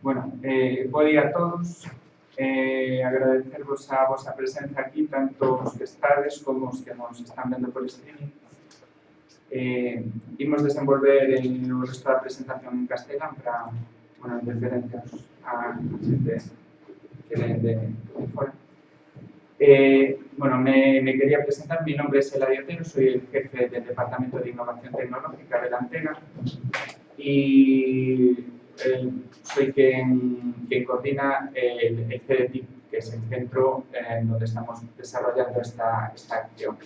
Bueno, bo día a todos. Agradecervos a vosa presencia aquí, tanto os que estades como os que nos están vendo por streaming. Imos desenvolver o resto da presentación en castelán para, bueno, en referencia a xente que ven de fora. Bueno, me quería presentar. Mi nombre es Eladio Otero, soy el jefe del Departamento de Innovación Tecnológica de la Antena y soy quien coordina el CDTIC, que es el centro en donde estamos desarrollando esta acción.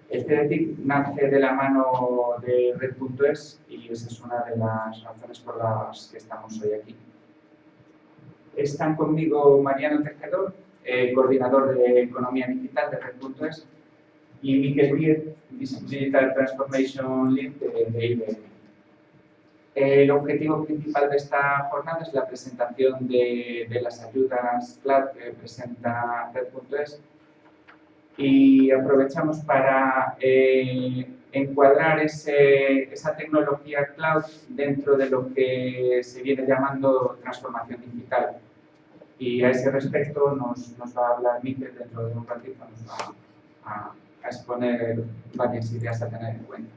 El CDTIC nace de la mano de Red.es y esa es una de las razones por las que estamos hoy aquí. Están conmigo Mariano Tejedor, coordinador de Economía Digital de Red.es, y Miquel Díez, Digital Transformation Lead de IBM. El objetivo principal de esta jornada es la presentación de las ayudas cloud que presenta Red.es y aprovechamos para encuadrar esa tecnología cloud dentro de lo que se viene llamando transformación digital. Y a ese respecto nos va a hablar Miquel dentro de un ratito, nos va a exponer varias ideas a tener en cuenta.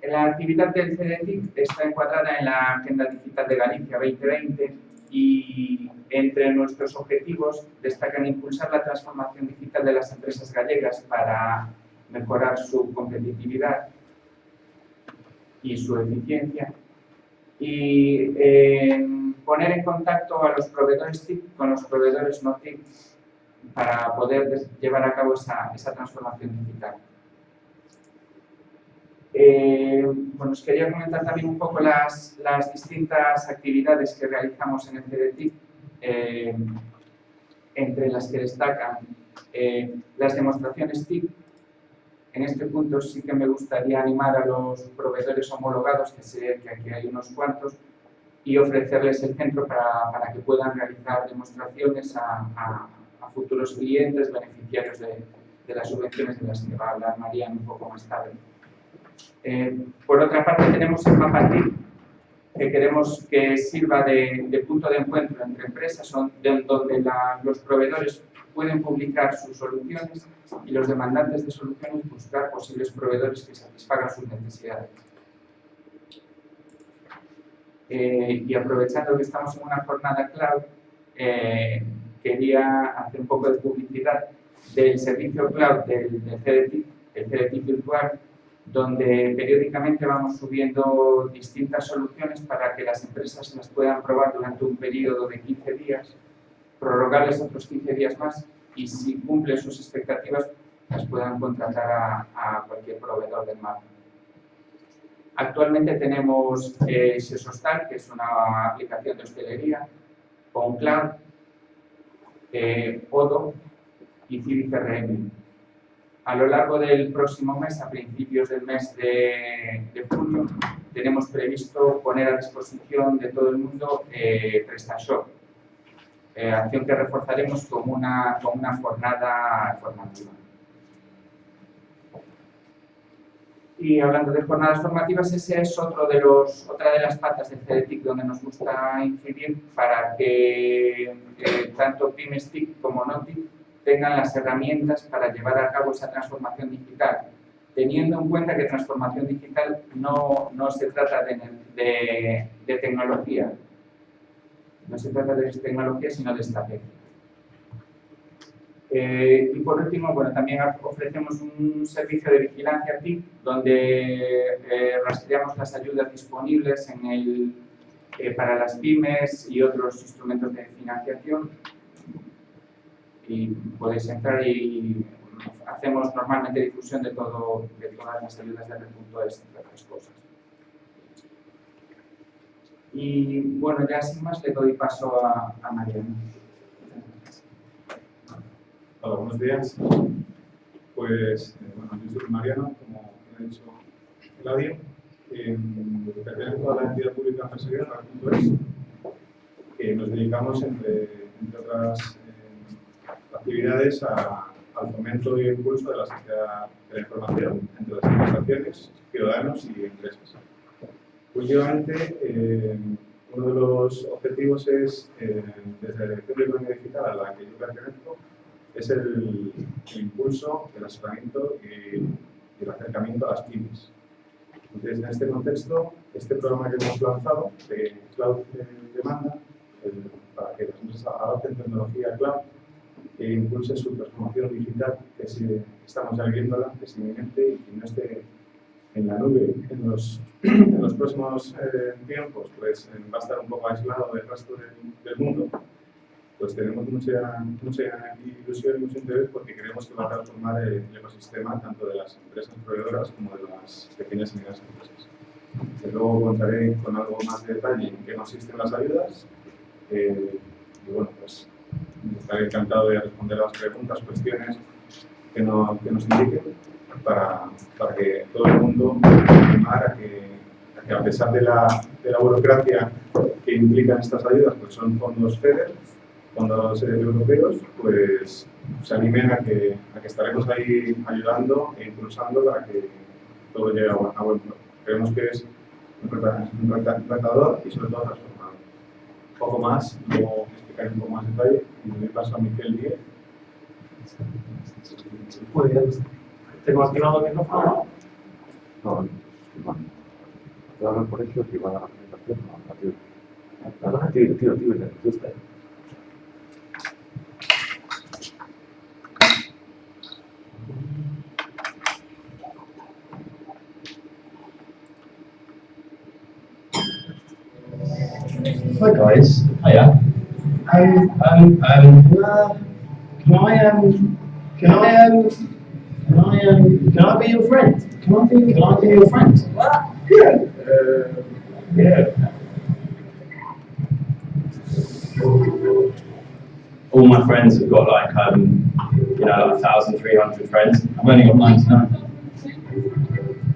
La actividad del CDTIC está encuadrada en la Agenda Digital de Galicia 2020 y entre nuestros objetivos destacan impulsar la transformación digital de las empresas gallegas para mejorar su competitividad y su eficiencia y poner en contacto a los proveedores TIC con los proveedores no TIC para poder llevar a cabo esa transformación digital. Bueno, os quería comentar también un poco las distintas actividades que realizamos en el CDTIC, entre las que destacan las demostraciones TIC. En este punto sí que me gustaría animar a los proveedores homologados, que sé que aquí hay unos cuantos, y ofrecerles el centro para que puedan realizar demostraciones a futuros clientes beneficiarios de las subvenciones de las que va a hablar Mariano un poco más tarde. Por otra parte, tenemos el mapa TIC, que queremos que sirva de punto de encuentro entre empresas, donde los proveedores pueden publicar sus soluciones y los demandantes de soluciones buscar posibles proveedores que satisfagan sus necesidades. Y aprovechando que estamos en una jornada cloud, quería hacer un poco de publicidad del servicio cloud del CDTIC, el CDTIC virtual, donde periódicamente vamos subiendo distintas soluciones para que las empresas las puedan probar durante un periodo de 15 días, prorrogarles otros 15 días más y si cumplen sus expectativas las puedan contratar a cualquier proveedor del mapa. Actualmente tenemos Sesostal, que es una aplicación de hostelería, OnCloud, Odo y CiviCRM. A lo largo del próximo mes, a principios del mes de julio, tenemos previsto poner a disposición de todo el mundo PrestaShop, acción que reforzaremos con una jornada formativa. Y hablando de jornadas formativas, ese es otra de las patas del CDTIC donde nos gusta incidir para que tanto pymes TIC como no TIC tengan las herramientas para llevar a cabo esa transformación digital, teniendo en cuenta que transformación digital no se trata de tecnología, no se trata de tecnología sino de estrategia. Y por último, bueno, también ofrecemos un servicio de vigilancia TIC donde rastreamos las ayudas disponibles para las pymes y otros instrumentos de financiación. Y podéis entrar y hacemos normalmente difusión de todas las ayudas de Red.es, entre otras cosas. Y bueno, ya sin más le doy paso a Mariano. Hola, buenos días. Pues, bueno, yo soy Mariano, como ha dicho Eladio, pertenezco a la entidad pública empresarial, Red.es, que nos dedicamos, entre otras actividades, al fomento y impulso de la sociedad de la información entre las administraciones, ciudadanos y empresas. Últimamente, uno de los objetivos es, desde la Dirección de Economía Digital a la que yo pertenezco, es el impulso, el asesoramiento y el acercamiento a las pymes. Entonces, en este contexto, este programa que hemos lanzado de Cloud Demanda, para que las empresas adopten tecnología cloud e impulse su transformación digital, que si estamos ya viéndola, que es inminente y que no esté en la nube en los próximos tiempos, pues va a estar un poco aislado del resto del mundo. Pues tenemos mucha ilusión y mucho interés porque creemos que va a transformar el ecosistema tanto de las empresas proveedoras como de las pequeñas y medianas empresas. Luego contaré con algo más de detalle en qué consisten las ayudas y bueno, pues estaré encantado de responder a las preguntas, cuestiones que nos indiquen para que todo el mundo animar a que a pesar de la burocracia que implican estas ayudas, pues son fondos FEDER, fondos europeos, pues se animen a que estaremos ahí ayudando e impulsando para que todo llegue a buen puerto. Creemos que es un retador y sobre todo transformador. Un poco más, luego explicaré un poco más en detalle y le doy paso a Miquel Díez. Pues, ¿tengo activado el micrófono? No, te hablan por eso que va a la presentación, no, tío, está. Hi guys, hiya. Can I be your friend? Can I be your friend? What? Yeah. All my friends have got like 1,300 friends. I've only got 99.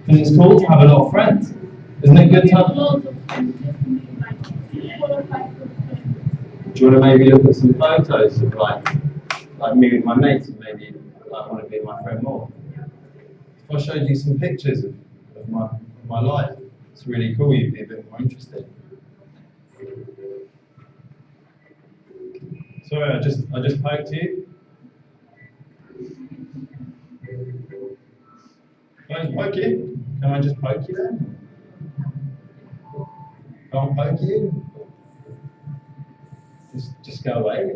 Because it's cool to have a lot of friends. Isn't it good to have? Do you want to maybe look at some photos of like me with my mates and maybe want to be my friend more? If I showed you some pictures of my life, it's really cool, you'd be a bit more interested. Sorry, I just poked you. Can I just poke you? Can I just poke you then? Can't poke you? Just go away.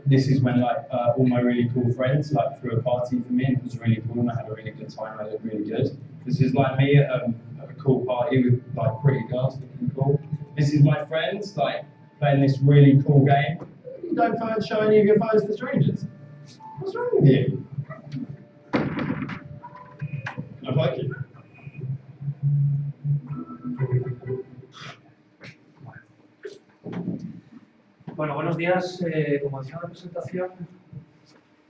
This is when all my really cool friends threw a party for me and it was really cool and I had a really good time, I looked really good. This is like me at a cool party with pretty girls looking cool. This is my friends playing this really cool game. You don't show any of your photos to strangers. What's wrong with you? I like you. Bueno, buenos días. Como decía en la presentación,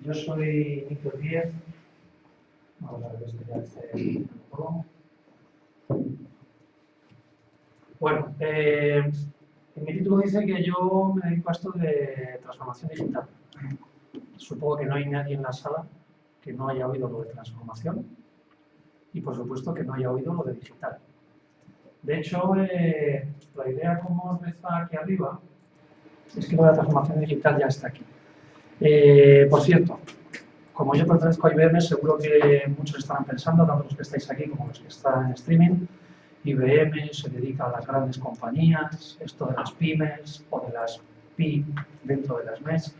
yo soy Miquel Díez. Vamos a ver que esto ya esté todo. Bueno, en mi título dice que yo me dedico a esto de transformación digital. Supongo que no hay nadie en la sala que no haya oído lo de transformación y, por supuesto, que no haya oído lo de digital. De hecho, la idea, como está aquí arriba, es que la transformación digital ya está aquí. Por cierto, como yo pertenezco a IBM, seguro que muchos estarán pensando, tanto los que estáis aquí como los que están en streaming, IBM se dedica a las grandes compañías, esto de las pymes o de las PI dentro de las MES.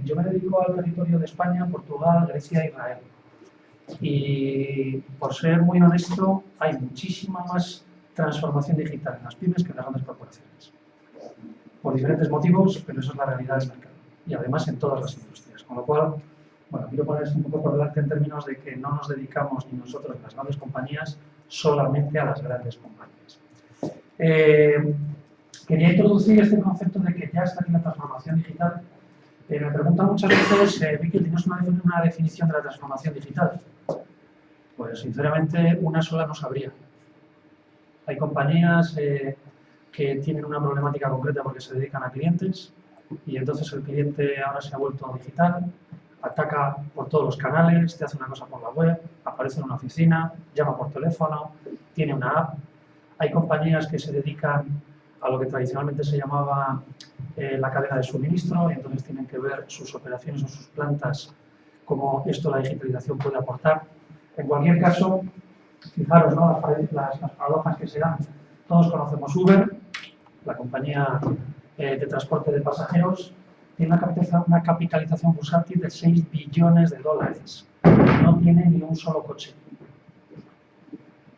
Yo me dedico al territorio de España, Portugal, Grecia e Israel. Y por ser muy honesto, hay muchísima más transformación digital en las pymes que en las grandes corporaciones. Por diferentes motivos, pero eso es la realidad del mercado. Y además en todas las industrias. Con lo cual, bueno, quiero poner un poco por delante en términos de que no nos dedicamos ni nosotros, las grandes compañías, solamente a las grandes compañías. Quería introducir este concepto de que ya está aquí la transformación digital. Me preguntan muchas veces, Vicky, ¿tienes una definición de la transformación digital? Pues sinceramente una sola no sabría. Hay compañías que tienen una problemática concreta porque se dedican a clientes y entonces el cliente ahora se ha vuelto digital, ataca por todos los canales, te hace una cosa por la web, aparece en una oficina, llama por teléfono, tiene una app. Hay compañías que se dedican a lo que tradicionalmente se llamaba la cadena de suministro, y entonces tienen que ver sus operaciones o sus plantas, cómo esto la digitalización puede aportar. En cualquier caso, fijaros, ¿no?, las paradojas que se dan. Todos conocemos Uber, la compañía de transporte de pasajeros, tiene una capitalización bursátil de 6 billones de dólares. No tiene ni un solo coche.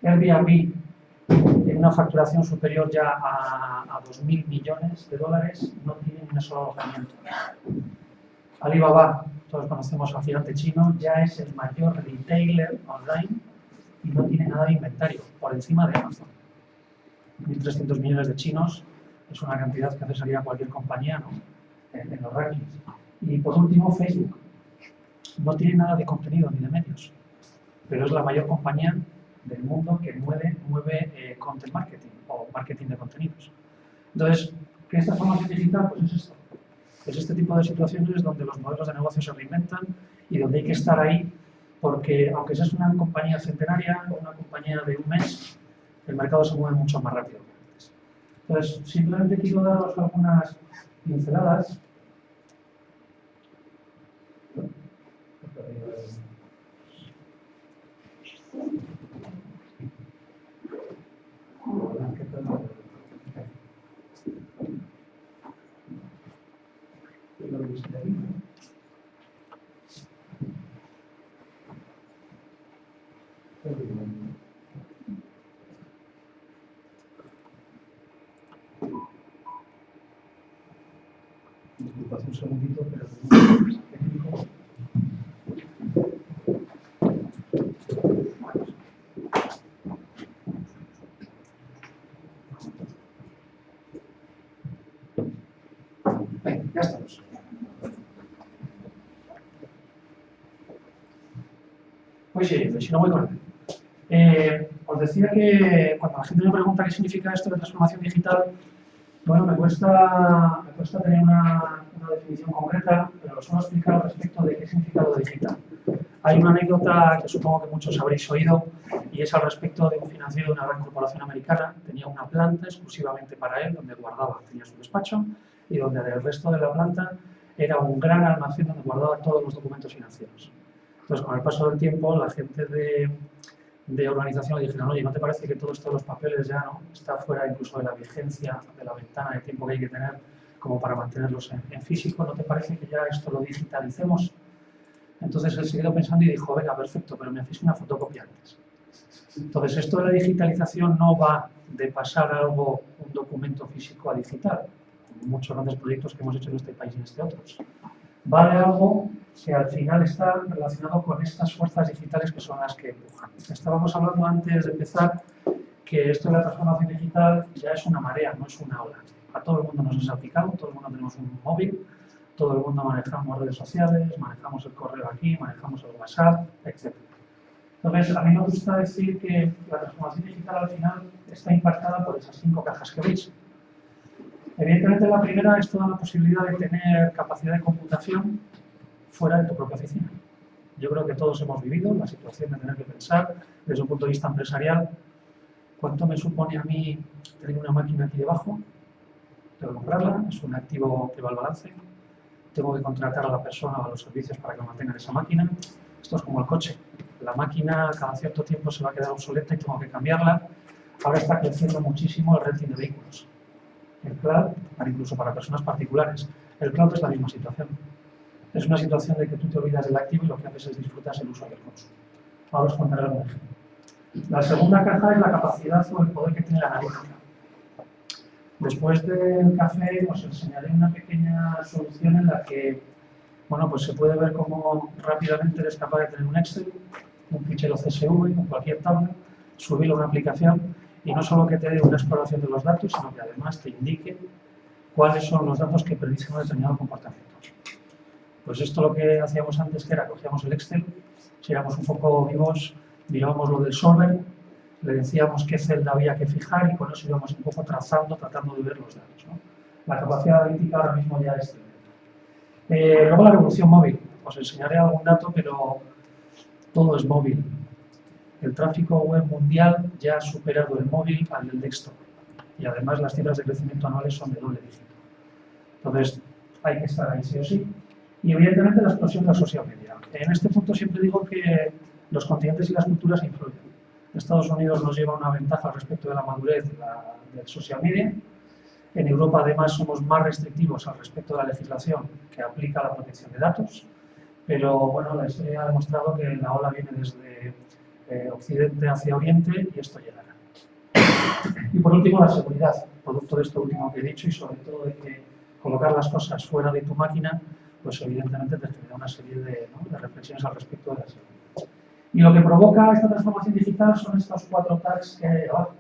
Airbnb tiene una facturación superior ya a 2.000 millones de dólares, no tiene ni un solo alojamiento. Alibaba, todos conocemos al gigante chino, ya es el mayor retailer online y no tiene nada de inventario, por encima de Amazon. 1.300 millones de chinos es una cantidad que hace salir a cualquier compañía, ¿no?, en los rankings. Y por último, Facebook. No tiene nada de contenido ni de medios, pero es la mayor compañía del mundo que mueve content marketing o marketing de contenidos. Entonces, ¿qué es transformación digital? Pues es esto. Es este tipo de situaciones donde los modelos de negocio se reinventan y donde hay que estar ahí, porque aunque seas una compañía centenaria o una compañía de un mes, el mercado se mueve mucho más rápido que antes. Entonces, simplemente quiero daros algunas pinceladas. Disculpad un segundito, pero técnico. Venga, ya estamos. Pues sí, si no voy con él. Os decía que cuando la gente me pregunta qué significa esto de transformación digital, bueno, me cuesta tener una definición concreta, pero os voy a explicar al respecto de qué significa lo digital. Hay una anécdota que supongo que muchos habréis oído, y es al respecto de un financiero de una gran corporación americana. Tenía una planta exclusivamente para él, donde guardaba, tenía su despacho, y donde el resto de la planta era un gran almacén donde guardaba todos los documentos financieros. Entonces, con el paso del tiempo, la gente de organización le dijeron: oye, ¿no te parece que todo esto de los papeles ya no está fuera incluso de la vigencia, de la ventana de tiempo que hay que tener como para mantenerlos en físico? ¿No te parece que ya esto lo digitalicemos? Entonces él se quedó pensando y dijo: venga, perfecto, pero me hacéis una fotocopia antes. Entonces, esto de la digitalización no va de pasar algo, un documento físico a digital, como muchos grandes proyectos que hemos hecho en este país y en este otros. Va de algo que al final está relacionado con estas fuerzas digitales que son las que empujan. Estábamos hablando antes de empezar que esto de la transformación digital ya es una marea, no es una ola. A todo el mundo nos es aplicado, todo el mundo tenemos un móvil, todo el mundo manejamos redes sociales, manejamos el correo aquí, manejamos el WhatsApp, etc. Entonces, a mí me gusta decir que la transformación digital al final está impactada por esas 5 cajas que veis. Evidentemente, la primera es toda la posibilidad de tener capacidad de computación fuera de tu propia oficina. Yo creo que todos hemos vivido la situación de tener que pensar desde un punto de vista empresarial: ¿cuánto me supone a mí tener una máquina aquí debajo? Tengo que comprarla, es un activo que va al balance. Tengo que contratar a la persona o a los servicios para que mantengan esa máquina. Esto es como el coche. La máquina cada cierto tiempo se va a quedar obsoleta y tengo que cambiarla. Ahora está creciendo muchísimo el renting de vehículos. El cloud, incluso para personas particulares, el cloud es la misma situación. Es una situación de que tú te olvidas del activo y lo que haces es disfrutar el uso del consumo. Ahora os contaré algún ejemplo. La segunda caja es la capacidad o el poder que tiene la analítica. Después del café os enseñaré una pequeña solución en la que, bueno, pues se puede ver cómo rápidamente eres capaz de tener un Excel, un fichero CSV o cualquier tabla, subirlo a una aplicación y no solo que te dé una exploración de los datos, sino que además te indique cuáles son los datos que predicen un determinado comportamiento. Pues esto lo que hacíamos antes, que era cogíamos el Excel, si éramos un poco vivos, mirábamos lo del solver, le decíamos qué celda había que fijar y con eso íbamos un poco trazando, tratando de ver los datos, ¿no? La capacidad analítica ahora mismo ya es tremenda. Luego la revolución móvil. Os enseñaré algún dato, pero todo es móvil. el tráfico web mundial ya ha superado el móvil al del desktop. Y además las cifras de crecimiento anuales son de doble dígito. Entonces, hay que estar ahí sí o sí. Y evidentemente la explosión de la social media. En este punto siempre digo que los continentes y las culturas influyen. Estados Unidos nos lleva una ventaja respecto de la madurez del social media. En Europa, además, somos más restrictivos al respecto de la legislación que aplica a la protección de datos. Pero, bueno, la historia ha demostrado que la ola viene desde Occidente hacia Oriente y esto llegará. Y por último, la seguridad, producto de esto último que he dicho y sobre todo de que colocar las cosas fuera de tu máquina, pues evidentemente te genera una serie de reflexiones al respecto de la seguridad. Y lo que provoca esta transformación digital son estos 4 tags que hay abajo.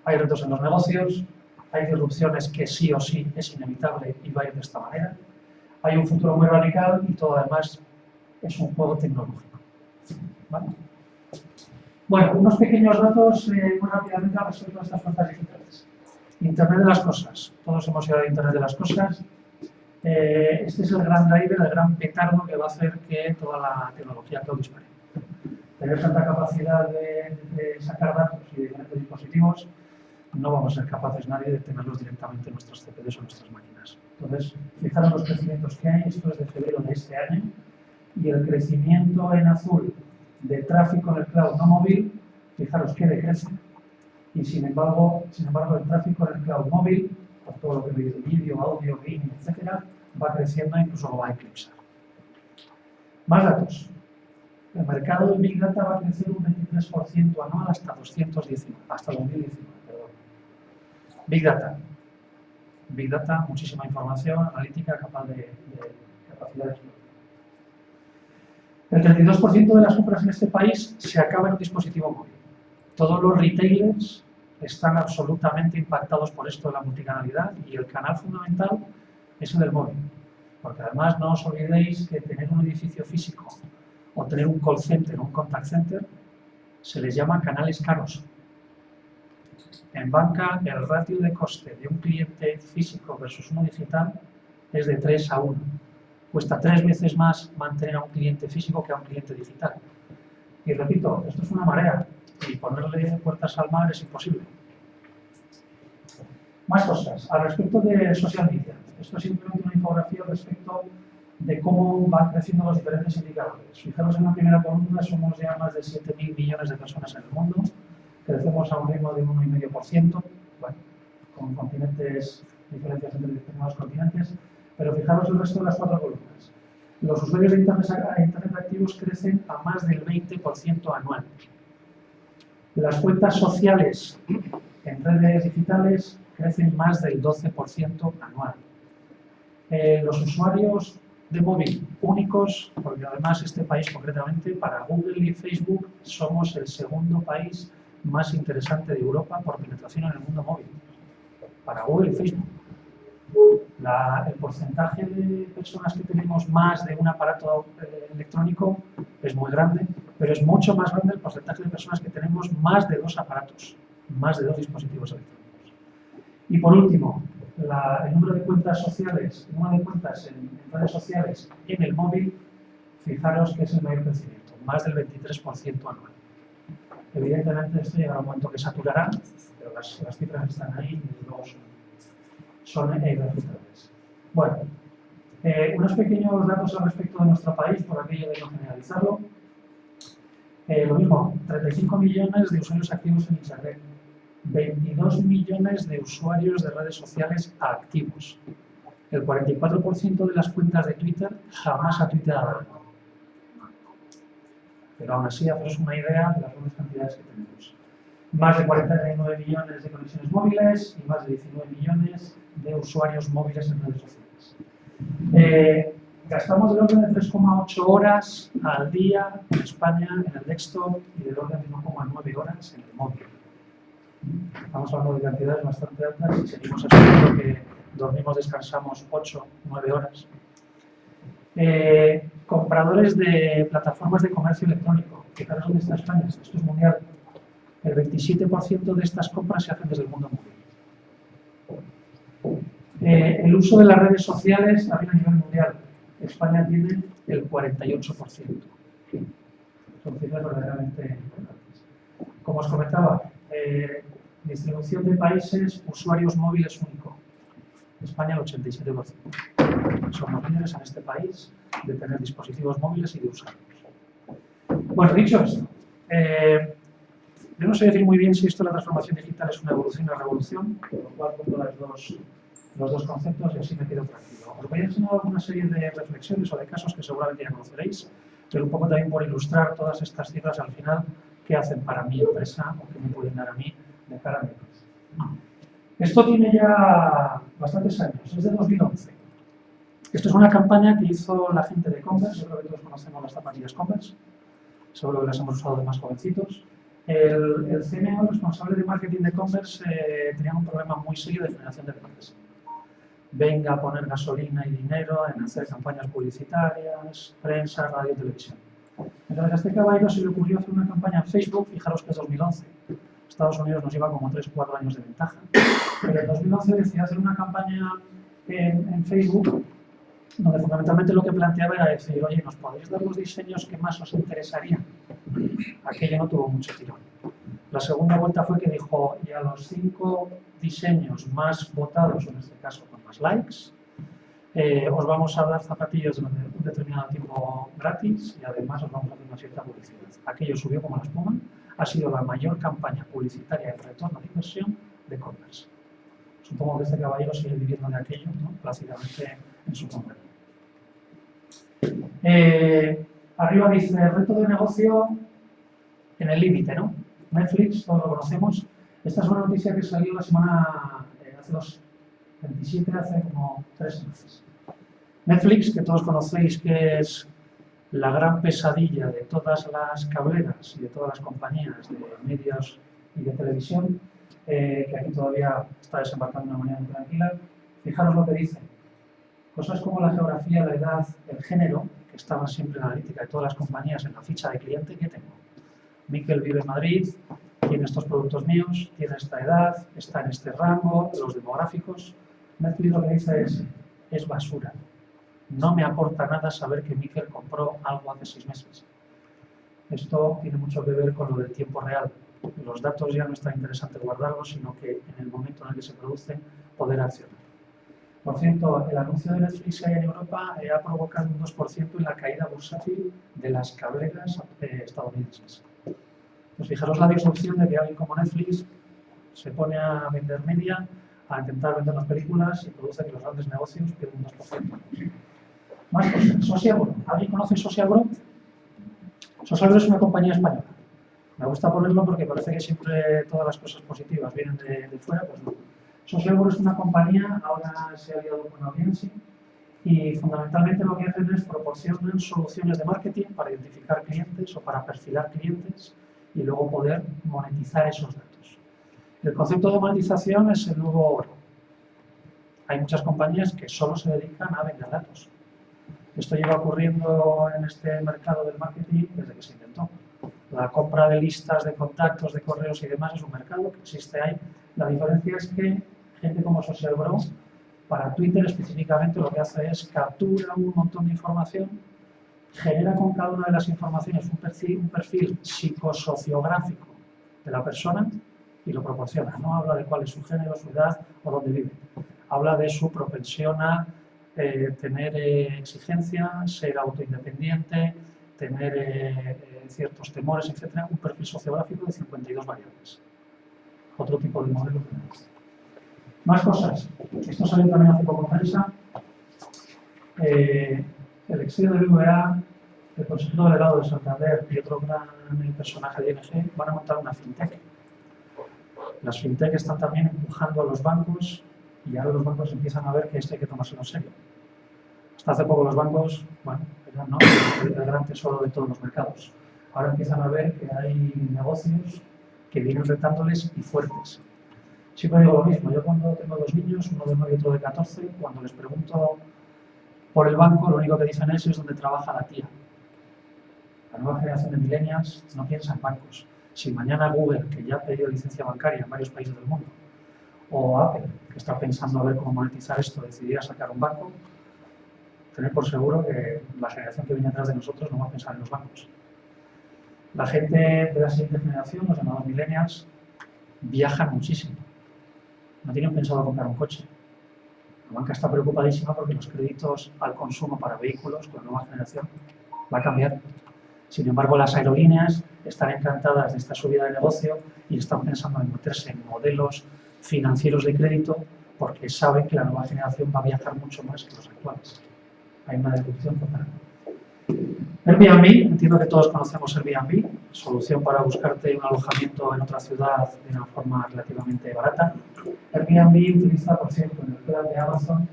Hay retos en los negocios, hay disrupciones que sí o sí es inevitable y va a ir de esta manera. Hay un futuro muy radical y todo además es un juego tecnológico. ¿Vale? Bueno, unos pequeños datos muy rápidamente al respecto de estas fuerzas digitales. Internet de las cosas. Todos hemos ido a Internet de las cosas. Este es el gran driver, el gran petardo que va a hacer que toda la tecnología cloud dispare. Tener tanta capacidad de sacar datos y de diferentes dispositivos, no vamos a ser capaces nadie de tenerlos directamente en nuestros CPDs o nuestras máquinas. Entonces, fijaros los crecimientos que hay, esto es de febrero de este año, y el crecimiento en azul de tráfico en el cloud no móvil, fijaros que decrece, y sin embargo el tráfico en el cloud móvil, por todo lo que veis de vídeo, audio, gaming, etcétera, va creciendo e incluso lo va a eclipsar. Más datos. El mercado de Big Data va a crecer un 23% anual hasta 2019. Perdón. Big Data. Big Data, muchísima información analítica capaz de capacidad de explotar. El 32% de las compras en este país se acaba en un dispositivo móvil. Todos los retailers están absolutamente impactados por esto de la multicanalidad y el canal fundamental es el del móvil. Porque además no os olvidéis que tener un edificio físico o tener un call center o un contact center se les llama canales caros. En banca, el ratio de coste de un cliente físico versus uno digital es de 3 a 1. Cuesta 3 veces más mantener a un cliente físico que a un cliente digital. Y repito, esto es una marea y ponerle puertas al mar es imposible. Más cosas. Al respecto de social media. Esto es simplemente una infografía respecto de cómo van creciendo los diferentes indicadores. Fijaros en la primera columna, somos ya más de 7.000 millones de personas en el mundo. Crecemos a un ritmo de 1,5%, bueno, con continentes, diferencias entre determinados continentes, pero fijaros el resto de las 4 columnas. Los usuarios de Internet activos crecen a más del 20% anual. Las cuentas sociales en redes digitales crecen más del 12% anual. Los usuarios de móvil únicos, porque además este país concretamente, para Google y Facebook, somos el segundo país más interesante de Europa por penetración en el mundo móvil. Para Google y Facebook. El porcentaje de personas que tenemos más de un aparato electrónico es muy grande, pero es mucho más grande el porcentaje de personas que tenemos más de 2 aparatos, más de 2 dispositivos electrónicos. Y por último, el número de cuentas sociales, el número de cuentas en redes sociales en el móvil, fijaros que es el mayor crecimiento, más del 23% anual. Evidentemente esto llegará a un momento que saturará, pero las cifras están ahí y luego son irrefutables. Bueno, unos pequeños datos al respecto de nuestro país, por aquello de no generalizarlo. Lo mismo, 35 millones de usuarios activos en Internet, 22 millones de usuarios de redes sociales activos. El 44% de las cuentas de Twitter jamás ha tuiteado algo. Pero aún así, haceros una idea de las grandes cantidades que tenemos. Más de 49 millones de conexiones móviles y más de 19 millones de usuarios móviles en redes sociales. Gastamos del orden de 3,8 horas al día en España en el desktop y del orden de 1,9 horas en el móvil. Estamos hablando de cantidades bastante altas y seguimos asumiendo que dormimos, descansamos 8 o 9 horas. Compradores de plataformas de comercio electrónico. Fijaros dónde está España, esto es mundial. El 27% de estas compras se hacen desde el mundo móvil. El uso de las redes sociales también a nivel mundial. España tiene el 48%. Son cifras verdaderamente importantes. Como os comentaba, distribución de países, usuarios móviles único. España el 87%. Somos líderes en este país de tener dispositivos móviles y de usarlos. Bueno, dicho esto, yo no sé decir muy bien si esto de la transformación digital es una evolución o una revolución, por lo cual pongo los dos conceptos y así me quedo tranquilo. Os voy a enseñar alguna serie de reflexiones o de casos que seguramente ya conoceréis, pero un poco también por ilustrar todas estas cifras al final, qué hacen para mi empresa o qué me pueden dar a mí de cara a mi empresa. Esto tiene ya bastantes años, es de 2011. Esto es una campaña que hizo la gente de Converse, yo creo que todos conocemos las zapatillas Converse, seguro que las hemos usado de más jovencitos. El CMO, el responsable de marketing de Converse, tenía un problema muy serio de generación de ventas. Venga a poner gasolina y dinero en hacer campañas publicitarias, prensa, radio, televisión. Entonces a este caballero se le ocurrió hacer una campaña en Facebook, fijaros que es 2011. Estados Unidos nos lleva como 3 o 4 años de ventaja. Pero en 2011 decidió hacer una campaña en Facebook donde fundamentalmente lo que planteaba era decir, oye, ¿nos podéis dar los diseños que más os interesarían? Aquello no tuvo mucho tirón. La segunda vuelta fue que dijo, y a los 5 diseños más votados, en este caso con más likes, os vamos a dar zapatillas durante un determinado tiempo gratis y además os vamos a hacer una cierta publicidad. Aquello subió como la espuma, ha sido la mayor campaña publicitaria de retorno de inversión de Converse. Supongo que este caballero sigue viviendo de aquello, ¿no? Plácidamente en su compañía. Arriba dice, reto de negocio en el límite, ¿no? Netflix, todos lo conocemos. Esta es una noticia que salió la semana, hace 27, hace como 3 meses. Netflix, que todos conocéis que es la gran pesadilla de todas las cableras y de todas las compañías de medios y de televisión, que aquí todavía está desembarcando de una manera muy tranquila. Fijaros lo que dice. Cosas como la geografía, la edad, el género, que estaban siempre en la analítica de todas las compañías en la ficha de cliente que tengo. Miquel vive en Madrid, tiene estos productos míos, tiene esta edad, está en este rango, los demográficos. Netflix lo que dice es basura. No me aporta nada saber que Miquel compró algo hace 6 meses. Esto tiene mucho que ver con lo del tiempo real. Los datos ya no es tan interesante guardarlos, sino que en el momento en el que se producen, poder accionar. Por cierto, el anuncio de Netflix que hay en Europa ha provocado un 2% en la caída bursátil de las cableras estadounidenses. Pues fijaros la disrupción de que alguien como Netflix se pone a vender media, a intentar vender las películas y produce que los grandes negocios pierden un 2%. Más cosas. Socialbro. ¿Alguien conoce Socialbro? Socialbro es una compañía española. Me gusta ponerlo porque parece que siempre todas las cosas positivas vienen de fuera, pues no. Socialbro es una compañía, ahora se ha aliado con Audiency, y fundamentalmente lo que hacen es proporcionar soluciones de marketing para identificar clientes o para perfilar clientes y luego poder monetizar esos datos. El concepto de monetización es el nuevo oro. Hay muchas compañías que solo se dedican a vender datos. Esto lleva ocurriendo en este mercado del marketing desde que se inventó. La compra de listas de contactos, de correos y demás es un mercado que existe ahí. La diferencia es que gente como Socialbro, para Twitter específicamente, lo que hace es captura un montón de información, genera con cada una de las informaciones un perfil psicosociográfico de la persona y lo proporciona. No habla de cuál es su género, su edad o dónde vive. Habla de su propensión a tener exigencia, ser autoindependiente, tener ciertos temores, etc. Un perfil sociográfico de 52 variables. Otro tipo de modelo. Más cosas. Esto salió también hace poco en prensa. El exilio del BBVA, el consejero delegado de Santander y otro gran personaje de ING van a montar una fintech. Las fintech están también empujando a los bancos y ahora los bancos empiezan a ver que esto hay que tomárselo en serio. Hasta hace poco los bancos, bueno, eran ¿no? el gran tesoro de todos los mercados. Ahora empiezan a ver que hay negocios que vienen retándoles y fuertes. Siempre digo lo mismo, yo cuando tengo 2 niños, uno de 9 y otro de 14, cuando les pregunto por el banco, lo único que dicen es donde trabaja la tía. La nueva generación de millennials no piensa en bancos. Si mañana Google, que ya ha pedido licencia bancaria en varios países del mundo, o Apple, que está pensando a ver cómo monetizar esto, decidiera sacar un banco, tener por seguro que la generación que viene atrás de nosotros no va a pensar en los bancos. La gente de la siguiente generación, los llamados millennials, viajan muchísimo. No tienen pensado comprar un coche. La banca está preocupadísima porque los créditos al consumo para vehículos con la nueva generación va a cambiar. Sin embargo, las aerolíneas están encantadas de esta subida de negocio y están pensando en meterse en modelos financieros de crédito porque saben que la nueva generación va a viajar mucho más que los actuales. Hay una disrupción total. Airbnb, entiendo que todos conocemos Airbnb, solución para buscarte un alojamiento en otra ciudad de una forma relativamente barata. Airbnb utiliza, por cierto, en el cloud de Amazon,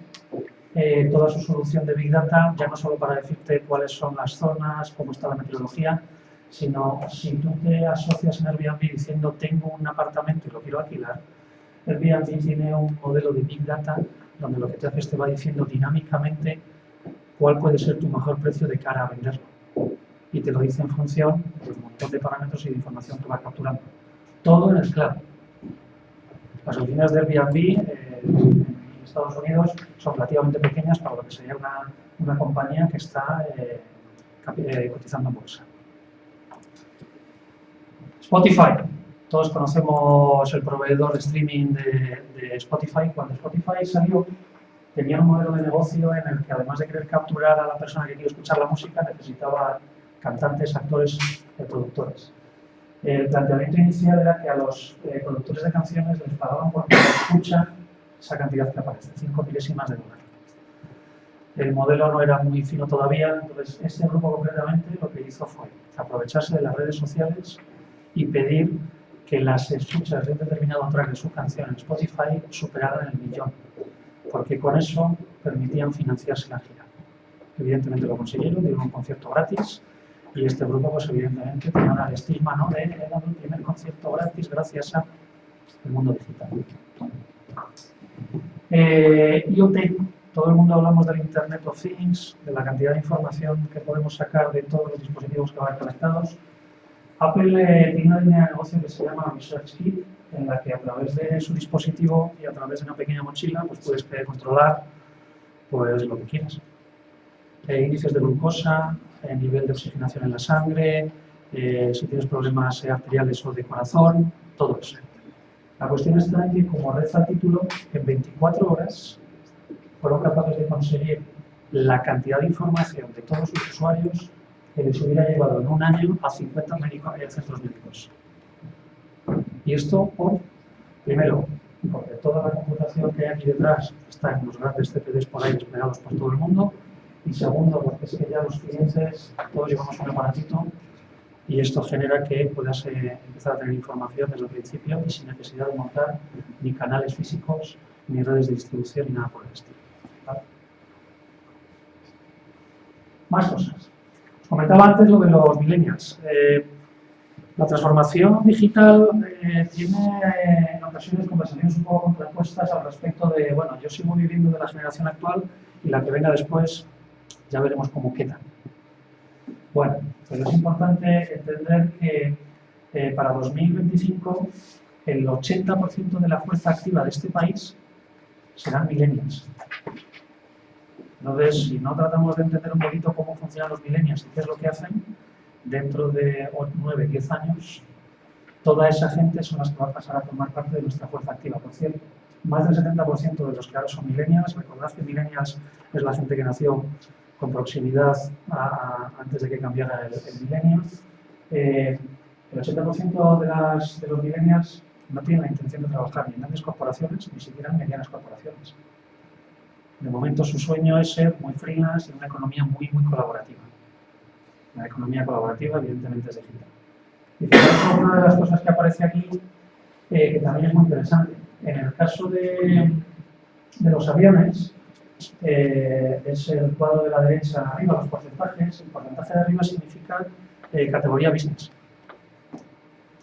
toda su solución de Big Data, ya no solo para decirte cuáles son las zonas, cómo está la meteorología, sino si tú te asocias en Airbnb diciendo tengo un apartamento y lo quiero alquilar, Airbnb tiene un modelo de Big Data donde lo que te hace es te va diciendo dinámicamente cuál puede ser tu mejor precio de cara a venderlo. Y te lo dice en función de un montón de parámetros y de información que va capturando. Todo en el cloud. Las oficinas de Airbnb en Estados Unidos son relativamente pequeñas para lo que sería una compañía que está cotizando en bolsa. Spotify. Todos conocemos el proveedor de streaming de Spotify. Cuando Spotify salió, tenía un modelo de negocio en el que además de querer capturar a la persona que quiere escuchar la música, necesitaba cantantes, actores y productores. El planteamiento inicial era que a los productores de canciones les pagaban por cada escucha esa cantidad que aparece, 5 milésimas de dólar. El modelo no era muy fino todavía, entonces este grupo concretamente lo que hizo fue aprovecharse de las redes sociales y pedir que las escuchas de un determinado track de su canción en Spotify superaran el 1.000.000, porque con eso permitían financiarse la gira. Evidentemente lo consiguieron, dieron un concierto gratis y este grupo, pues evidentemente, tenía una estigma, ¿no?, de el primer concierto gratis gracias al mundo digital. IoT, todo el mundo hablamos del Internet of Things, de la cantidad de información que podemos sacar de todos los dispositivos que van conectados. Apple tiene una línea de negocio que se llama Research Kit, en la que a través de su dispositivo y a través de una pequeña mochila pues puedes controlar pues, lo que quieras. Índices de glucosa, nivel de oxigenación en la sangre, si tienes problemas arteriales o de corazón, todo eso. La cuestión está en que, como reza el título, en 24 horas fueron capaces de conseguir la cantidad de información de todos sus usuarios que les hubiera llevado en un año a 50 centros médicos. Y esto, primero, porque toda la computación que hay aquí detrás está en los grandes CPDs por ahí desplegados por todo el mundo, y segundo, porque es que ya los clientes todos llevamos un aparatito y esto genera que puedas empezar a tener información desde el principio y sin necesidad de montar ni canales físicos, ni redes de distribución, ni nada por el estilo. ¿Vale? Más cosas. Os comentaba antes lo de los millennials. La transformación digital tiene en ocasiones conversaciones un poco contrapuestas al respecto de, bueno, yo sigo viviendo de la generación actual y la que venga después ya veremos cómo queda. Bueno, pues es importante entender que para 2025 el 80% de la fuerza activa de este país serán millennials. Entonces, si no tratamos de entender un poquito cómo funcionan los millennials y qué es lo que hacen, dentro de 9, 10 años, toda esa gente son las que va a pasar a formar parte de nuestra fuerza activa. Por cierto, más del 70% de los que ahora son millennials, recordad que millennials es la gente que nació con proximidad antes de que cambiara el milenio. El 80% de los millennials no tienen la intención de trabajar ni en grandes corporaciones, ni siquiera en medianas corporaciones. De momento su sueño es ser muy freelance en una economía muy, muy colaborativa. La economía colaborativa, evidentemente, es digital. Y fijaros, una de las cosas que aparece aquí, que también es muy interesante. En el caso de los aviones, es el cuadro de la derecha arriba, los porcentajes. El porcentaje de arriba significa categoría business.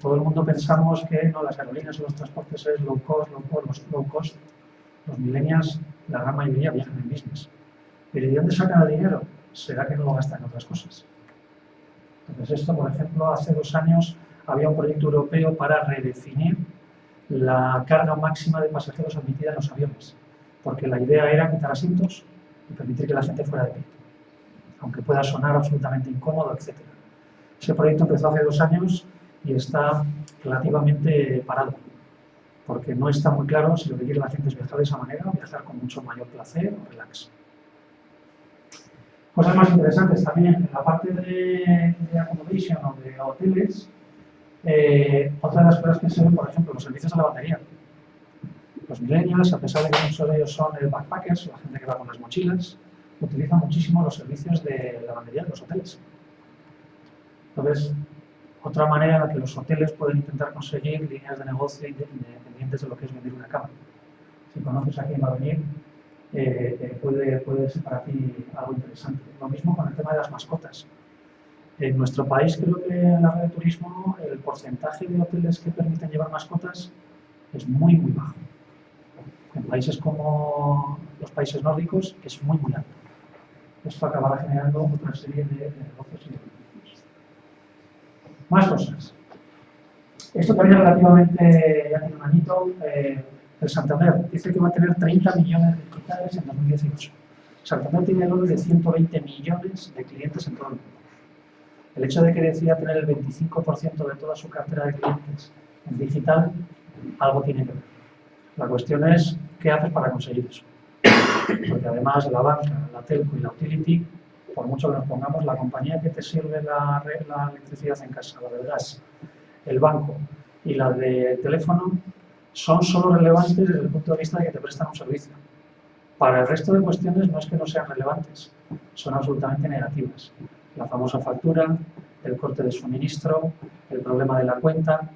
Todo el mundo pensamos que no, las aerolíneas o los transportes es low cost. Los millennials, la gran mayoría, viajan en business. ¿Pero de dónde sacan el dinero? ¿Será que no lo gastan en otras cosas? Entonces esto, por ejemplo, hace 2 años había un proyecto europeo para redefinir la carga máxima de pasajeros admitida en los aviones, porque la idea era quitar asientos y permitir que la gente fuera de pie, aunque pueda sonar absolutamente incómodo, etc. Ese proyecto empezó hace 2 años y está relativamente parado, porque no está muy claro si lo que quiere la gente es viajar de esa manera o viajar con mucho mayor placer o relax. Cosas más interesantes también, en la parte de accommodation o de hoteles, otra de las cosas que se ven, por ejemplo, los servicios de lavandería. Los millennials, a pesar de que muchos de ellos son backpackers, la gente que va con las mochilas, utilizan muchísimo los servicios de lavandería en los hoteles. Entonces, otra manera en la que los hoteles pueden intentar conseguir líneas de negocio independientes de lo que es vender una cama. Si conoces a quién va a venir, puede ser para ti algo interesante. Lo mismo con el tema de las mascotas. En nuestro país creo que en la red de turismo el porcentaje de hoteles que permiten llevar mascotas es muy, muy bajo. En países como los países nórdicos es muy, muy alto. Esto acabará generando otra serie de negocios y de beneficios. Más cosas. Esto también relativamente, ya tiene un añito, el Santander dice que va a tener 30 millones de digitales en 2018. Santander tiene el orden de 120 millones de clientes en todo el mundo. El hecho de que decida tener el 25% de toda su cartera de clientes en digital, algo tiene que ver. La cuestión es, ¿qué haces para conseguir eso? Porque además la banca, la telco y la utility, por mucho que nos pongamos, la compañía que te sirve la electricidad en casa, la del gas, el banco y la de teléfono, son solo relevantes desde el punto de vista de que te prestan un servicio. Para el resto de cuestiones no es que no sean relevantes, son absolutamente negativas. La famosa factura, el corte de suministro, el problema de la cuenta.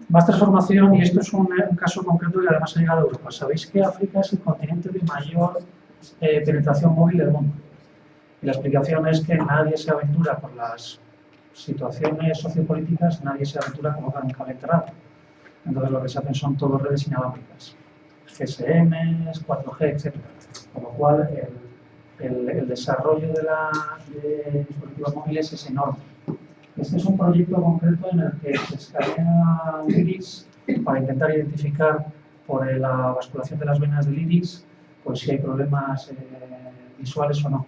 Más transformación, y esto es un caso concreto que además ha llegado a Europa. Sabéis que África es el continente de mayor penetración móvil del mundo. Y la explicación es que nadie se aventura por las situaciones sociopolíticas, nadie se aventura a colocar un cable enterrado. Entonces lo que se hacen son todas redes inalámbricas, GSM, 4G, etc. Con lo cual el desarrollo de dispositivos móviles es enorme. Este es un proyecto concreto en el que se escanea un iris para intentar identificar por la basculación de las venas del iris pues si hay problemas visuales o no.